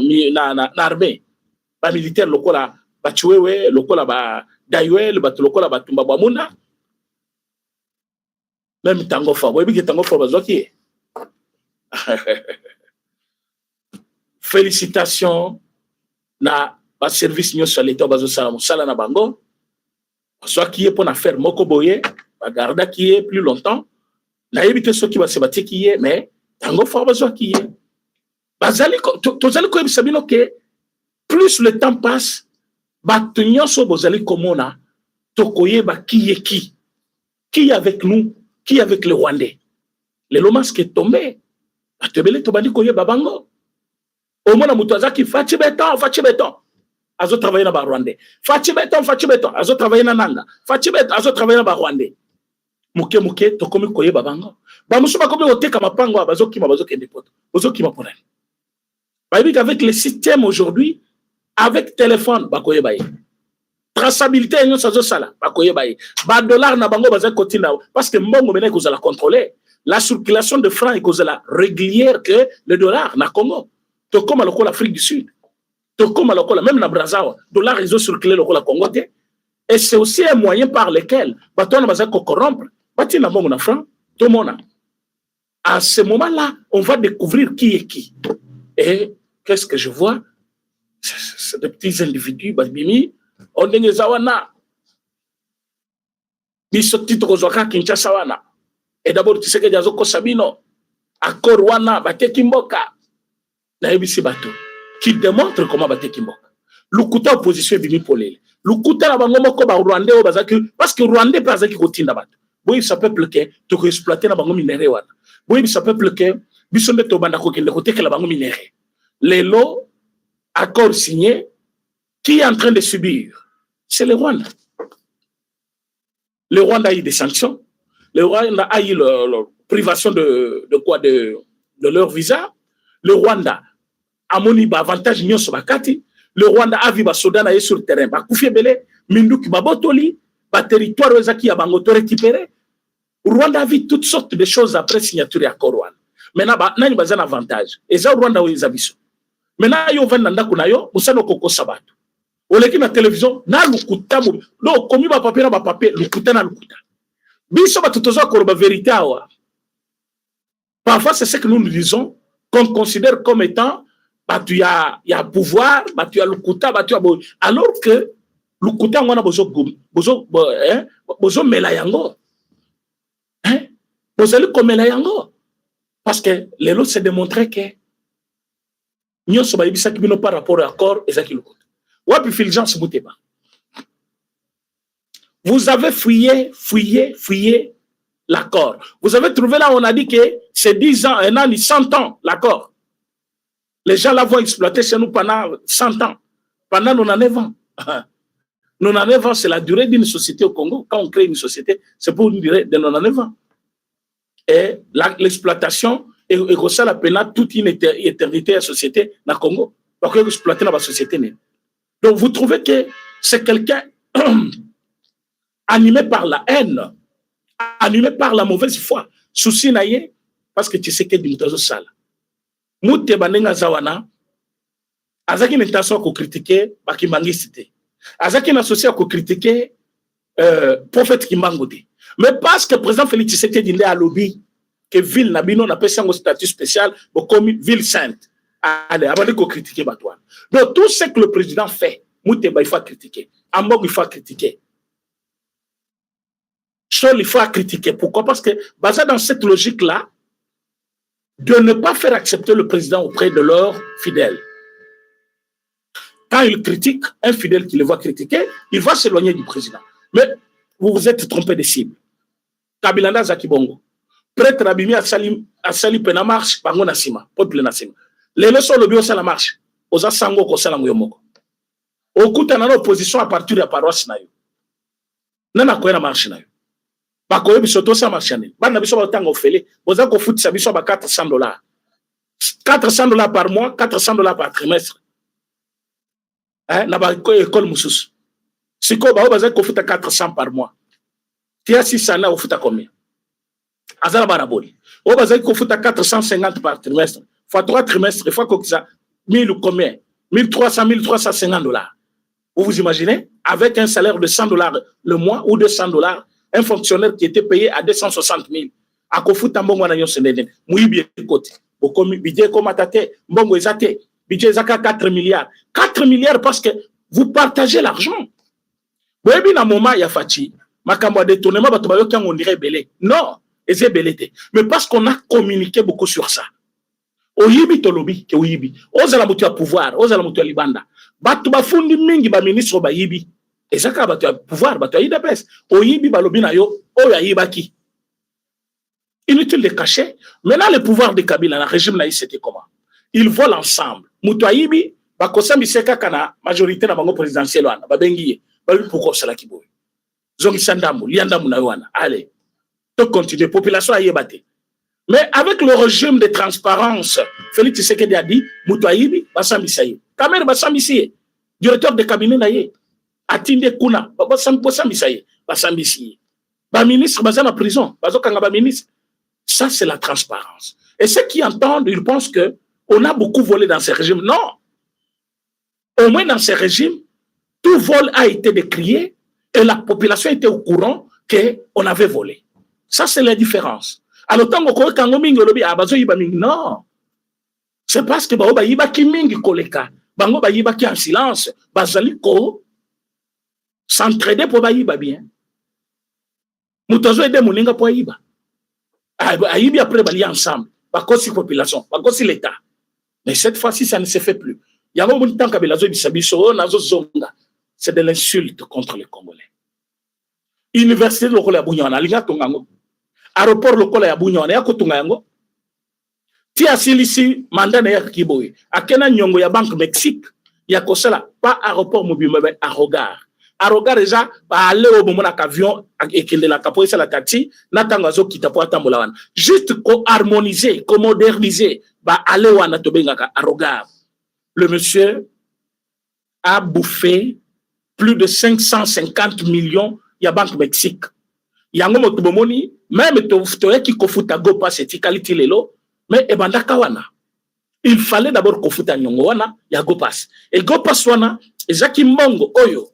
armée ba militaire lokola ba chiwewe lokola ba daiwel batuloko ba tumba bamuna même tango fa boyebi ke tango fa bazoki félicitations na ba service nyoso l'État bazo sala na bango soit qui est pour faire moko boye ba garda qui est plus longtemps na éviter ceux qui va se battre qui est mais tango fort besoin qui est bazali tozali ko ebisabino que plus le temps passe batunyo so bozali komona tokoye ba qui est qui avec nous qui avec les Rwandais le lomas qui est tombé atebele to bandi koye babango au moins mutu azaki fachi beton azo travailler na ba Rwandais. Fachi beton, azo travailler na Nanga. Fachi beton, azo travailler na ba Rwandais. Muke, tokomi koye babango. Ba musu bakomi oteka mapango bazo kende poto. Bazo kima pona. Ba bibi avec le système aujourd'hui, avec téléphone bakoye baye. Traçabilité nyo sazo sala bakoye baye. Ba dollar na bango baza kotinda parce que mbongo mena kozala contrôler la circulation de francs et kozala régulière que le dollar na Congo. to comme l'Afrique du Sud, to comme même na Brazzaville, de la réseau circulé le Congo. Et c'est aussi un moyen par lequel on va corrompre, tout le monde. À ce moment-là, on va découvrir qui est qui. Et qu'est-ce que je vois? C'est des petits individus, Bimi, on est zawana. Biso titre Zoka Kinshasa wana. Et d'abord, tu sais que Yazoko Sabino, accord wana, bate Kimboka. Na ebisi bato. Qui démontre comment bate Kimboka. Lukuta opposition bimi polele. Lukuta na bango moko ba Rwandais o bazaki parce que Rwandais pas zaki kotinda bato. Boyi sa peuple ke to ko exploiter na bango minéraux wana. Boyi sa peuple ke biso nde to banda ko kende ko tekela bango minéraux. Les lots accord signé qui est en train de subir, c'est le Rwanda. Le Rwanda a eu des sanctions. Le Rwanda a eu la privation de quoi de leur visa. Le Rwanda a moni avantage nyon sur bakati. Le Rwanda a vu ba soda na sur le terrain. Ba kufie bele minduki ba botoli, ba territoire ezaki ya bango to récupérer. Rwanda a vu toutes sortes de choses après signature ya Rwanda. Maintenant ba nani bazana avantage. Eza Rwanda o ezabiso. Maintenant yo vanda ndako na yo, musano koko sabato. Oleki na télévision na lukuta mo no komi ba papier na ba papier lukuta na lukuta biso ba tutozo ko ba vérité awa. Parfois c'est ce que nous disons qu'on considère comme étant bah tu as pouvoir, bah tu as lukuta, bah tu as alors que lukuta ngwana bozo mela yango bozo li komela yango parce que les autres s'est démontré que nyonso ba yibisa ki bino par rapport à accord ezaki lukuta. Vous avez fouillé l'accord. Vous avez trouvé là, on a dit que c'est 10 ans, un an, 100 ans, l'accord. Les gens l'ont exploité chez nous pendant 100 ans, pendant 99 ans. 99 ans, c'est la durée d'une société au Congo. Quand on crée une société, c'est pour une durée de 99 ans. Et l'exploitation est la peine toute une éternité à la société dans le Congo. Parce que exploiter dans la société. Donc, vous trouvez que c'est quelqu'un animé par la haine, animé par la mauvaise foi. Souci naïe, parce que tu sais que du mutazo sala. Mouté banenga zawana, azaki n'intention ko critiquer bakimangiste. Azaki n'associé ko critiquer prophète Kimbangote. Mais parce que le président Félix Tshisekedi dit à lobby que ville nabino n'a pas un statut spécial, comme ville sainte. Allez, avant de critiquer Batouane. Donc, tout ce que le président fait, Mouteba, il faut critiquer. Ambog, il faut critiquer. Chol, il faut critiquer. Pourquoi? Parce que, basé dans cette logique-là, de ne pas faire accepter le président auprès de leurs fidèles. Quand il critique, un fidèle qui le voit critiquer, il va s'éloigner du président. Mais vous vous êtes trompé de cible. Kabilanda Zakibongo. Prêtre Abimi a sali pena marche, Bango Nassima, peuple Nassima. Les leçons le bio, c'est la marche. Aux assango, ko sala nguyomoko. Au coup, t'as opposition à partir de la paroisse na yo. Nana quoi la marche na yo. Bakoye bisoto sa marche na yo. Bana biso ba tango fele. Oza ko foot sa biso ba $400. $400 par mois, $400 par trimestre. Hein, na ba école mususu. Siko ba oza ko foot 400 par mois. Tia 600 na au foot combien? Azala baraboli. Oza ko foot 450 par trimestre. Fois 3 trimestres, il faut que ça, 1000 ou combien? 1300, $1350. Vous vous imaginez? Avec un salaire de $100 le mois ou $200, un fonctionnaire qui était payé à 260 000. À Kofu Tambongo na Yosendene, Mouibi côté. Bokomi, Bidje Komatate, Mbongo Ezate, Bidje Zaka 4 milliards. 4 milliards parce que vous partagez l'argent. Vous avez un moment, il y a Fati, Makambo détournement, on dirait belé. Non, c'est belé. Mais parce qu'on a communiqué beaucoup sur ça. Oyibi tolobi ke oyibi ozala mutu ya pouvoir ozala mutu ya libanda batu bafundi mingi ba ministre ba yibi ezaka batu ya pouvoir batu ya IDPS oyibi balobi na yo oyo ayibaki inutile de cacher. Maintenant le pouvoir de Kabila, le régime là c'était comment? Ils volent ensemble mutu ayibi ba kosambi seka kana majorité na bango présidentiel wana ba bengiye ba pourquoi cela kiboy zongi sandamu liandamu na wana allez to continuer population ayebate. Mais avec le régime de transparence, Félix Tshisekedi a dit, Moutouaïbi, Bassamisaye. Kamer Bassamisaye, directeur de cabinet naïe. Atinde Kuna, Bassamisaye, Bassamisaye. Ba ministre, Bazana prison, Bazokanga ba ministre. Ça, c'est la transparence. Et ceux qui entendent, ils pensent que on a beaucoup volé dans ce régime. Non. Au moins dans ce régime, tout vol a été décrié et la population était au courant qu'on avait volé. Ça, c'est la différence. Alors, tant que non. C'est parce que ba yiba ki mingi koleka. Bango ba yiba ki en silence. Bazali ko s'entraider pour ba yiba bien. Mutazo ede muninga pour yiba. Ayibi après bali ensemble. Bakosi population, bakosi l'État. Mais cette fois-ci, ça ne se fait plus. Yango mun tant kabelazo bisabiso nazo zonga. C'est de l'insulte contre les Congolais. Université lokola ya Bunyana linga tongango. Aéroport lokola ya Bunyana ya kotunga yango. Ti asilisi mandat na ya kiboy. Akena nyongo ya Banque Mexique ya kosala pas aéroport mobile mais Arogar. Arogar déjà ba aller au moment avion ekende la kapo la taxi na tangazo kitapo atambola wana. Juste ko harmoniser, ko moderniser ba aller wana to bengaka Arogar. Le monsieur a bouffé plus de 550 millions ya Banque Mexique. Yango moto bomoni même to yaki kofuta go passe tikalité lelo. Mais ebanda kawana. Il fallait d'abord kofuta nyongo wana ya go passe. Et go passe wana ezaki mbongo oyo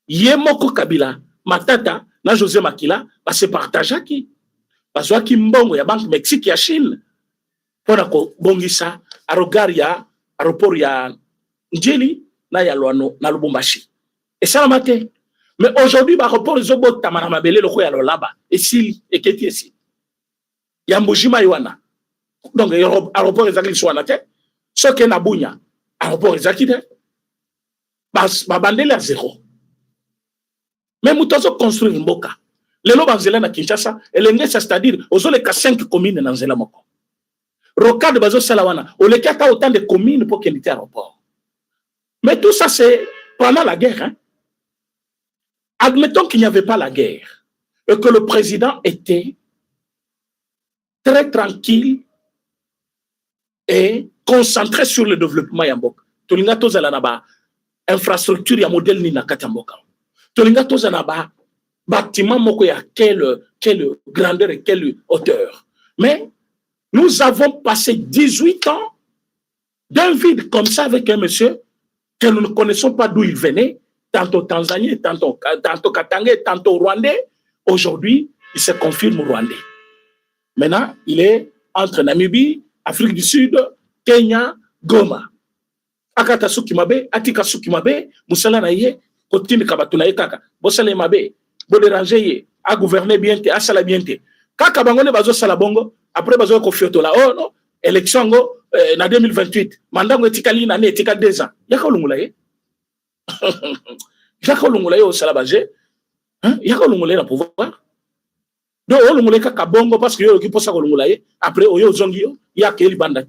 yemoko Kabila Matata na José Makila ba se partageaki. Bazwaki mbongo ya Banque Mexique ya Chine. Pona ko bongisa Arogar ya aéroport ya Njeli na ya Loano na Lubumbashi. Et ça la maté. Mais aujourd'hui ba aéroport zobo tamana mabele loko ya Lolaba et sili et keti esi. Ya Mbujima Yoana. Donc, l'aéroport est à soit naté. Ce qui est na Bunya, l'aéroport est à qui ba bandele à zéro. Mais nous devons construire une boca. Les lois banzela na Kinshasa, et l'engrais, c'est-à-dire, aux les 5 communes dans Zela Moko. Rocade bazo salawana, au les 4 autant de communes pour qu'il y ait un aéroport. Mais tout ça, c'est pendant la guerre. Hein? Admettons qu'il n'y avait pas la guerre, et que le président était très tranquille et concentré sur le développement yambok. Tolinga tozala na ba infrastructure ya modèle ni na katamboka. Tolinga tozala na ba bâtiment moko ya quelle grandeur et quelle hauteur. Mais nous avons passé 18 ans d'un vide comme ça avec un monsieur que nous ne connaissons pas d'où il venait, tantôt Tanzanie, tantôt Katangais, tantôt Rwandais. Aujourd'hui, il se confirme Rwandais. Maintenant, il est entre Namibie, Afrique du Sud, Kenya, Goma. Akata Sukimabe, Atika Sukimabe, Moussala Naye, Kotine Kabatuna Kaka, Bossale Mabe, Boderanger Ye, a gouverné bien, a sala bien. Kaka Bangone Bazo Salabongo, après Bazo Kofiotola, oh non, élection go, na 2028, mandango etikali na ne etika 2 ans. Yaka Lungulaye. Yaka Lungulaye au Salabagé, hein, Yaka Lungulaye na pouvoir. Donc, on le ka bongo parce que yo ki posa ko lungulaye après oyo zongi yo ya ke li bandat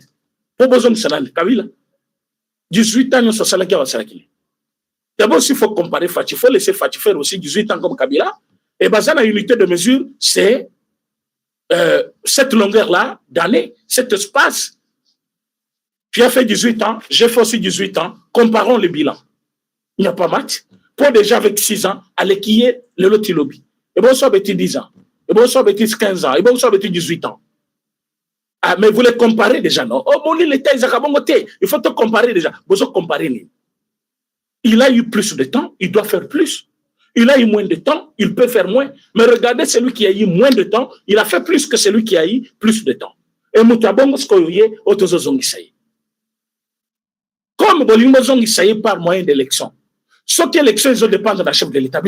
po bozong sanal Kabila 18 ans ça sala ki wa sala ki d'abord s'il faut comparer Fachi, il faut laisser Fachi faire aussi 18 ans comme Kabila et bazana unité de mesure c'est cette longueur là d'année cet espace tu as fait 18 ans j'ai fait aussi 18 ans comparons les bilans il n'y a pas match pour déjà avec 6 ans aller qui est le lotilobi et bon ça petit 10 ans. Et bon, ça veut dire 15 ans, et bon, ça veut dire 18 ans. Ah, mais vous les comparez déjà, non? Oh, mon l'État, il faut te comparer déjà. Vous comparer. Il a eu plus de temps, il doit faire plus. Il a eu moins de temps, il peut faire moins. Mais regardez celui qui a eu moins de temps, il a fait plus que celui qui a eu plus de temps. Et Moutabongo, ce qu'il y a, Otozozongisaï. Comme Bolimozongisaï par moyen d'élection. Ce qui élection, ils ont dépendre de la chef de l'État.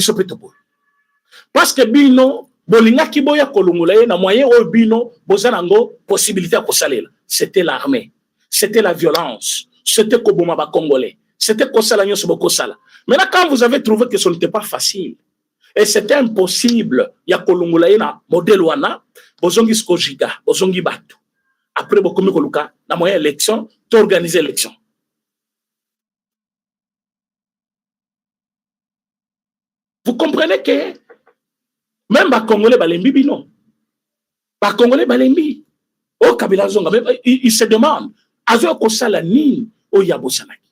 Parce que Bino, Bolinga Kiboya Kolungulaye, na moyen au Bino, Bozanango, possibilité à Kosalela. C'était l'armée. C'était la violence. C'était Kobomaba Congolais. C'était Kosalanyo Sobokosala. Maintenant, quand vous avez trouvé que ce n'était pas facile, et c'était impossible, il y a Kolungulaye na modèle wana, Bozongi Skojiga, Bozongi Batu. Après, Bokomi Koluka, na moyen élection, tu organises l'élection. Vous comprenez que même les Congolais balembi bino. Les Congolais balembi. Oh Kabila Zonga, il se demande azo kosala nini o yabosanaki.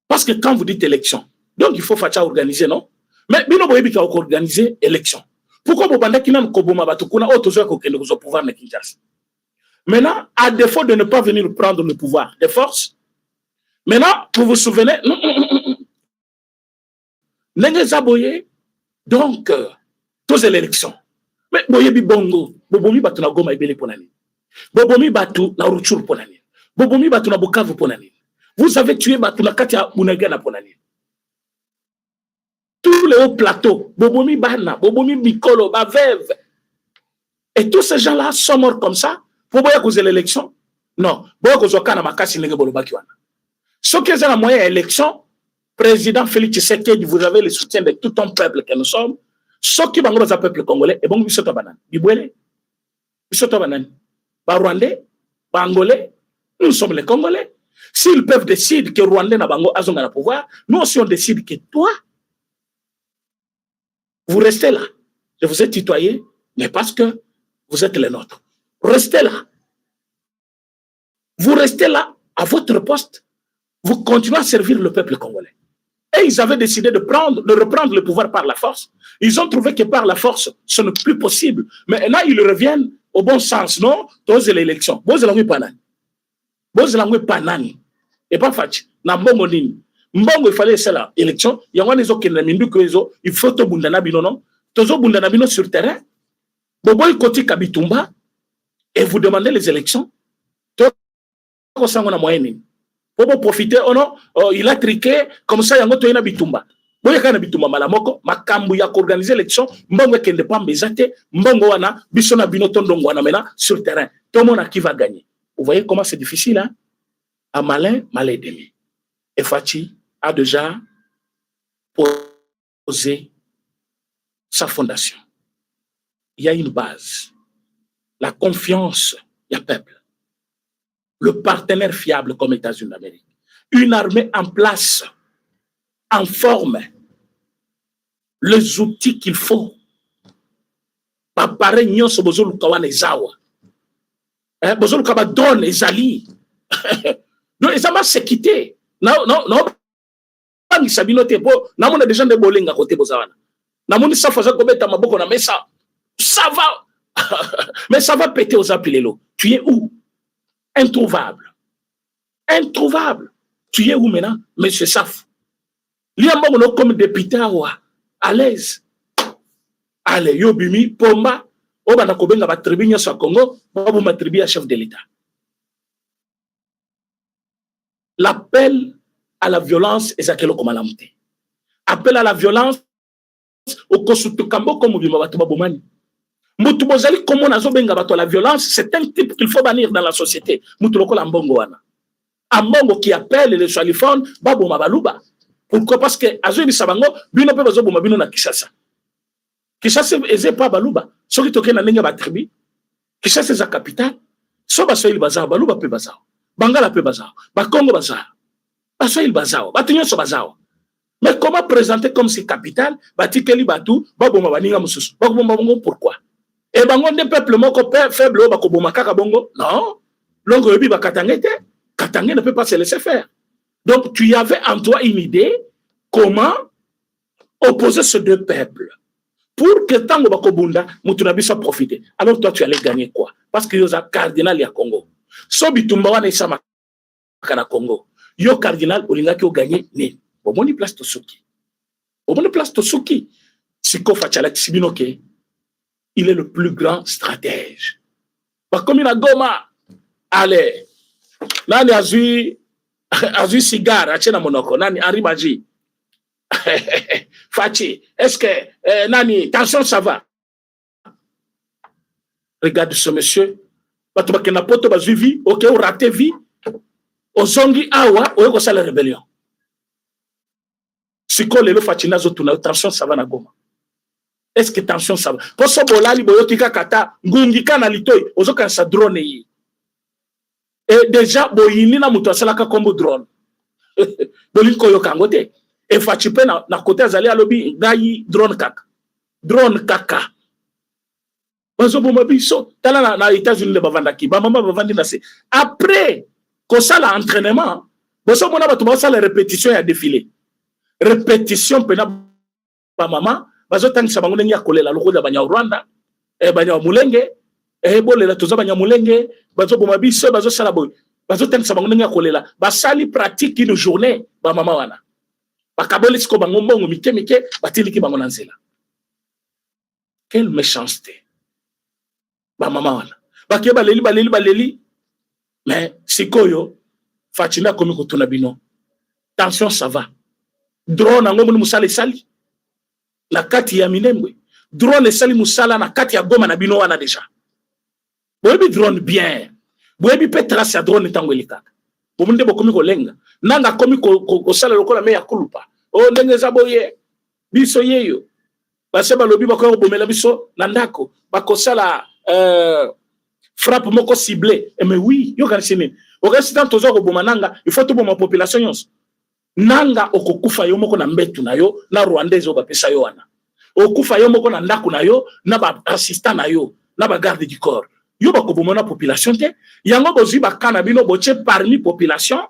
Parce que quand vous dites élection, donc il faut faire organiser non? Mais bino boyebi ka organiser élection. Pourquoi bobanda kina nkoboma batukuna o tozo ko kende ko pouvoir na Kinshasa? Maintenant, à défaut de ne pas venir prendre le pouvoir de force, maintenant, vous vous souvenez, donc, tous l'élection. Mais boyebi bongo, bobomi batu na Goma ebele ponani. Bobomi batu na Rutshuru ponani. Bobomi batu na Bukavu ponani. Vous avez tué batu na Katia Bunagana ponani. Tous les hauts plateaux, bobomi bana, bobomi bikolo, bavev. Et tous ces gens-là sont morts comme ça. Pour boya cause l'élection? Non. Boya cause wakana makasi nege bolobaki wana. Ce qui est la moyenne élection, président Félix Tshisekedi, vous avez le soutien de tout un peuple que nous sommes. Ce qui est un peuple congolais, et bon, nous sommes banane. Nous sommes banane. Ba Rwandais, ba Angolais, nous sommes les Congolais. S'ils peuvent décider que Rwandais n'a bango azonga na pouvoir, nous aussi on décide que toi, vous restez là. Je vous ai tutoyé, mais parce que vous êtes les nôtres. Restez là. Vous restez là, à votre poste. Vous continuez à servir le peuple congolais. Et ils avaient décidé de reprendre le pouvoir par la force. Ils ont trouvé que par la force, ce n'est plus possible. Mais là, ils reviennent au bon sens, non? Tous l'élection. Bose langui panani. Bose langui panani. Et pas fachi. Na mbongo nini. Mbongo, il fallait cela. Élection. Il y a des gens qui n'ont il faut to bundana bino, non? Tozo bundana bino sur terrain. Bobo y koti kabitumba. Et vous demandez les élections. Toko sangona moyenne. Pour profiter, oh non, il a triqué, comme ça, il y a un bitumba. Boya kana bitumba malamoko, makambu ya organiser l'élection, mbongo kende pa mbezate, mbongo wana, bisona binoton dongo wana mena sur le terrain. Tout le monde a qui va gagner. Vous voyez comment c'est difficile, hein? À malin, mal demi. Et Fachi a déjà posé sa fondation. Il y a une base. La confiance, il y a peuple. Le partenaire fiable comme États-Unis d'Amérique. Une armée en place, en forme, les outils qu'il faut. Pareil, nous sommes besoin de zawa. Besoin de donne les alliés. Donc, ça m'a séquité. Non. Pas ni sabinote po. Na mona des gens de bolinga côté bozawana. Na moni ça faisait comme ta maboko na mais ça va. Mais ça va péter aux apilelo. Tu es où? Introuvable. Introuvable. Tu es où maintenant? Monsieur Saf. Liambo comme député à l'aise. Allez, Yobimi, Pomba, Obana Kobenga va tribunal sur Congo, Babu ma tribu à chef de l'État. L'appel à la violence est à quel commandement? Appel à la violence au Kosutukambo comme Bimabatu Babumani. Moutubozali, comme on a zobenga bato la violence, c'est un type qu'il faut bannir dans la société. Moutuloko l'ambongo wana. Ambongo qui appelle les chalifons, Babou Mabaluba. Pourquoi? Parce que Azoui Sabango, Bino pe bazo boma bino na Kishasa. Kishasa eze pa Baluba. Soki toke na nenga ba tribu. Kishasa eza capitale. So baso il bazao, Baluba pe bazao. Bangala pe bazao. Bakongo bazao. Baso il bazao. Batunyo so bazao. Mais comment présenter comme si capitale, batikeli batu, baboma baninga mususu. Baboma bongo pourquoi? Et bango des peuples moko faible bako bomaka bongo. Non. Longo yobi bakatangete. Katangé ne peut pas se laisser faire. Donc tu y avais en toi une idée comment opposer ces deux peuples pour que tango bako bunda mutunabi soit profiter. Alors toi tu allais gagner quoi? Parce que yoza cardinal ya Congo. So bitumba wana isama kana Congo. Yo cardinal olinga ki o gagner ni. Bomoni place Tosuki. Bomoni place Tosuki. Siko Fachala Sibinoke. Il est le plus grand stratège. Comme il a Goma, allez, nani azui cigare, achena monoko, nani Henri Maji. Fachi, est-ce que, nani, tension, ça va? Regarde ce monsieur. Batouba na poto bazui vie, ok, ou raté vie. Ozongi awa, ou ça la rébellion. Siko lelo Fachi nazo tuna, tension, ça va na Goma. Est-ce que tension ça va? Pour ce bolali boyotika kata ngungika na litoi ozoka sa drone yi. Et déjà boyini na muto asalaka kombo drone. Bolinko yo kangote. Et Fachi pe na côté azali alobi ngai drone kaka. Drone kaka. Bazo bo mabiso tala na États-Unis le bavandaki. Ba mama bavandi na se. Après ko sala entraînement, boso mona batu ba sala répétition ya défilé. Répétition pena ba mama bazotangisa bango ndenge ya kolela lokola banya Rwanda banya Mulenge bolela toza banyamulenge bazo boma biso bazo sala boy bazo tengisa bango ndenge kolela basali pratique une journée ba mama wana bakaboli siko bango mbongo mike batiliki bango na nzela. Quelle méchanceté ba mama wana bakie baleli mais sikoyo fatina komi kotuna bino tension ça va drone ngo mun musala sali la kati ya Minembwe drone sali musala na kati ya Goma na bino wana déjà boyebi drone bien boyebi pe trace ya drone tango elikaka bomunde bokomi kolenga nanga komi ko sala lokola me ya kulupa o ndenge za boye biso yeyo base balobi bako bomela biso na ndako bakosala frappe moko ciblé mais oui yo kanisini okasitan tozo ko boma nanga il faut to boma population yonso nanga okokufa yo moko na mbetu na yo na rwandais ba pesa yo wana okufa yo moko na ndako na yo na ba assistant na yo na ba garde du corps yo ba ko boma na population te yango bozwi ba kana bino boche parmi population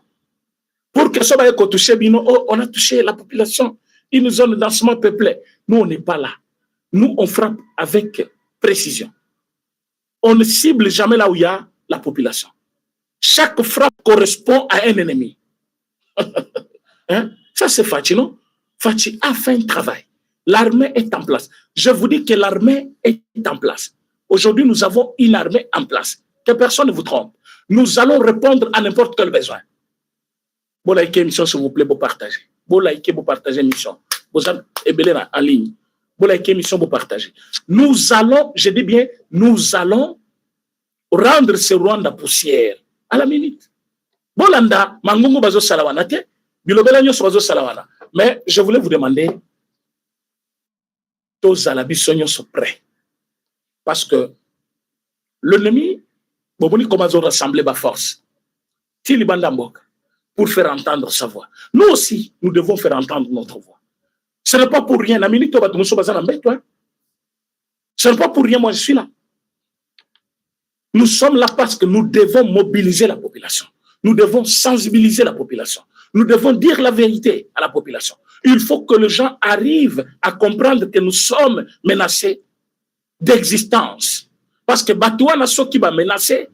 pour que ça va ko toucher bino oh, on a touché la population une zone densement peuplée. Nous on n'est pas là, nous on frappe avec précision, on ne cible jamais là où il y a la population. Chaque frappe correspond à un ennemi. Hein? Ça c'est Fachi, non? Fachi a fait un travail. L'armée est en place. Je vous dis que l'armée est en place. Aujourd'hui, nous avons une armée en place. Que personne ne vous trompe. Nous allons répondre à n'importe quel besoin. Vous likez l'émission, s'il vous plaît, vous partagez. Vous likez, vous partagez l'émission. Vous avez en ligne. Vous likez l'émission, vous partagez. Nous allons, je dis bien, nous allons rendre ce Rwanda poussière à la minute. Bolanda, mangungu bazo salawana te, bilobela nyoso bazo salawana. Mais je voulais vous demander, tous à la bisogno sont prêts. Parce que l'ennemi, boboni comment ils ont rassemblé ma force. Tilibanda Mboka, pour faire entendre sa voix. Nous aussi, nous devons faire entendre notre voix. Ce n'est pas pour rien. Ce n'est pas pour rien, moi je suis là. Nous sommes là parce que nous devons mobiliser la population. Nous devons sensibiliser la population. Nous devons dire la vérité à la population. Il faut que les gens arrivent à comprendre que nous sommes menacés d'existence. Parce que Batouana Soki va menacer.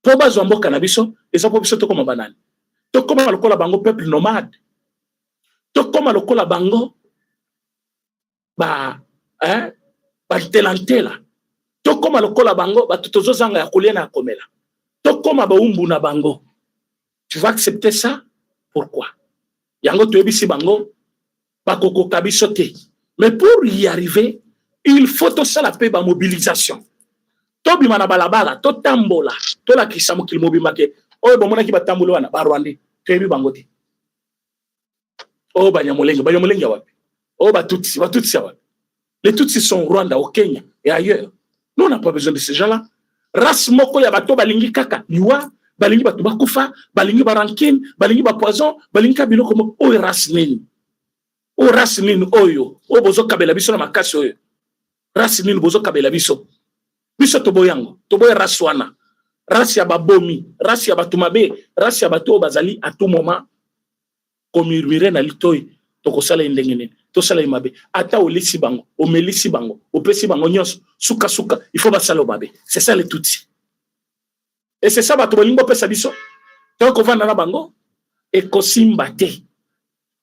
Pour Bazombo Canabiso, et ça peut être comme un banane. To comme le cola bango peuple nomade. To comme le cola bango telantela. To comme le cola bango tutozo zanga ya kolia na komela. To comme ba umbu na bango. Tu vas accepter ça? Pourquoi? Yango to ebisi bango ba koko kabiso te. Mais pour y arriver, il faut tout ça la paix ba mobilisation. Tobi mana balabala, to tambola, to la kisamo kil mobimba ke. O bomona ki ba tambola wana ba Rwanda. To ebi bango te. Oh, Banyamulenge wapi? Oh, Batutsi wapi? Les Tutsis sont au Rwanda, au Kenya et ailleurs. Nous, on n'a pas besoin de ces gens-là. Race moko ya bato balingi kaka, liwa, balingi bato bakufa, balingi barankin, balingi ba poison, balingi kabilo comme oh race nini. Oh race nini oyo. Oh bozo kabela biso na makasi oyo. Race nini bozo kabela biso. Biso tobo yango, tobo ya race wana. Race ya babomi, race ya batumabe, race ya bato bazali à tout moment. Comme murmurer na litoi to ko sala ndengene to sala imabe ata olisi bango o melisi bango o pesi bango nyos suka il faut ba sala babe c'est ça le Tutsi et c'est ça ba to bolingo pesa biso to ko vanda na bango et ko simbate.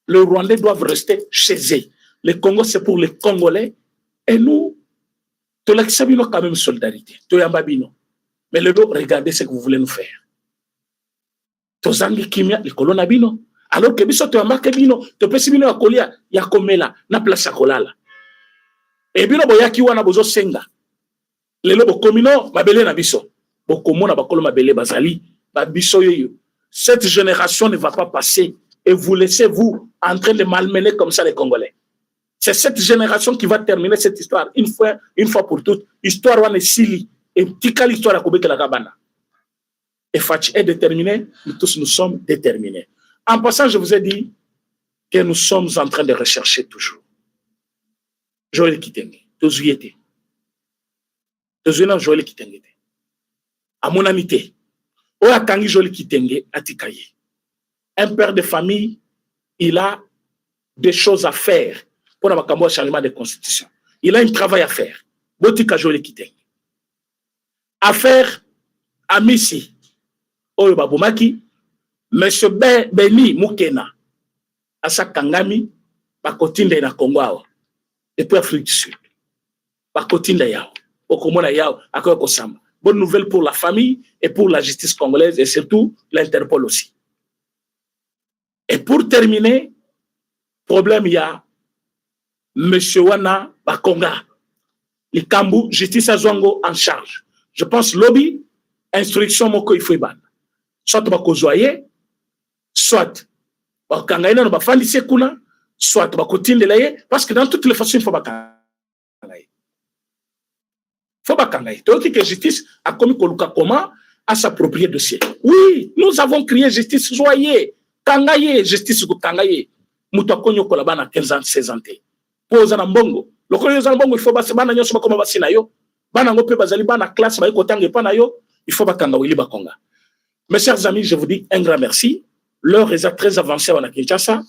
Le Rwandais doivent rester chez eux. Le Congo c'est pour les Congolais et nous to l'aksabino quand même solidarité to yambabino mais le do regardez ce que vous voulez nous faire to zangi kimia le kolona bino. Alors que biso to amake bino to pesi bino akolia ya komela na place akolala e bino boyaki wana bozo senga lelo bokomino mabele na biso bokomona bakolo mabele bazali ba biso yoyo. Cette génération ne va pas passer et vous laissez vous en train de malmener comme ça les Congolais. C'est cette génération qui va terminer cette histoire une fois pour toutes. Histoire wana sili et tika l'histoire à kobeke la kabana. Et Fachi est déterminé, nous tous nous sommes déterminés. En passant, je vous ai dit que nous sommes en train de rechercher toujours. Joël Kitenge, Tozuiete. Tozuena Joël Kitenge. À mon amité, Oya Kangi Joël Kitenge Atikaye. Un père de famille, il a des choses à faire pour le changement de constitution. Il a un travail à faire. Botika Joël Kitenge. affaire Amisi oyo babomaki monsieur Beni Mukena asa kangami bakotinda na Congo awa depuis Afrique du Sud bakotinda yao okomona yao akoya kosamba. Bonne nouvelle pour la famille et pour la justice congolaise et surtout l'Interpol aussi. Et pour terminer, problème il y a monsieur Wana Bakonga Likambu justice azwango en charge. Je pense lobby instruction moko il faut ban. Soit bakozoyer, soit bakangaina no bafandise kuna, soit bakotindela ye parce que dans toutes les façons il faut bakangaye. Faut bakangaye. Donc que justice a commis koluka comment à s'approprier dossier. Oui, nous avons crié justice joyeux, kangaye, justice ko kangaye. Muto konyo ko labana 15 ans 16 ans. Poza na mbongo. Lokolo za mbongo il faut bana nyoso bakoma basina yo. Bana ngope bazali bana classe ba ikotange pa na yo, il faut bakanga wili bakonga. Mes chers amis, je vous dis un grand merci. L'heure est très avancée à Kinshasa.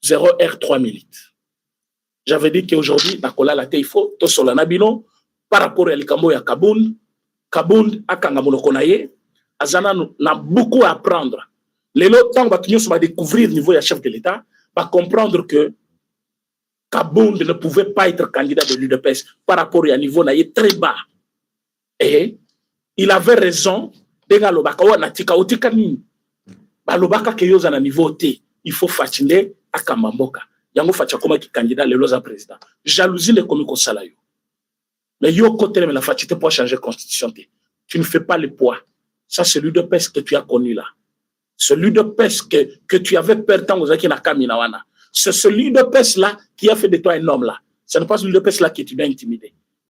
0h 3 minutes. J'avais dit qu'aujourd'hui, Nakola la Teifo, Tosola Nabino, par rapport à l'Ikambo et à Kabound, Kabound a Kangamonokonaye, Azana n'a beaucoup à apprendre. Les autres temps, on va découvrir au niveau du chef de l'État, va comprendre que Kabound ne pouvait pas être candidat de l'UDPS par rapport à un niveau très bas. Et il avait raison. Il faut fatiner à Kamamboka. Yango facha koma ki candidat le loza président. Jalousie ne komi ko salayo. Mais yo côté la fatité pour changer constitution. Tu ne fais pas le poids. Ça c'est l'UDPS que tu as connu là. Celui de PES que tu avais peur tant aux na kamina wana. C'est celui de PES là qui a fait de toi un homme là. Ce n'est pas celui de PES là qui tu dois intimider.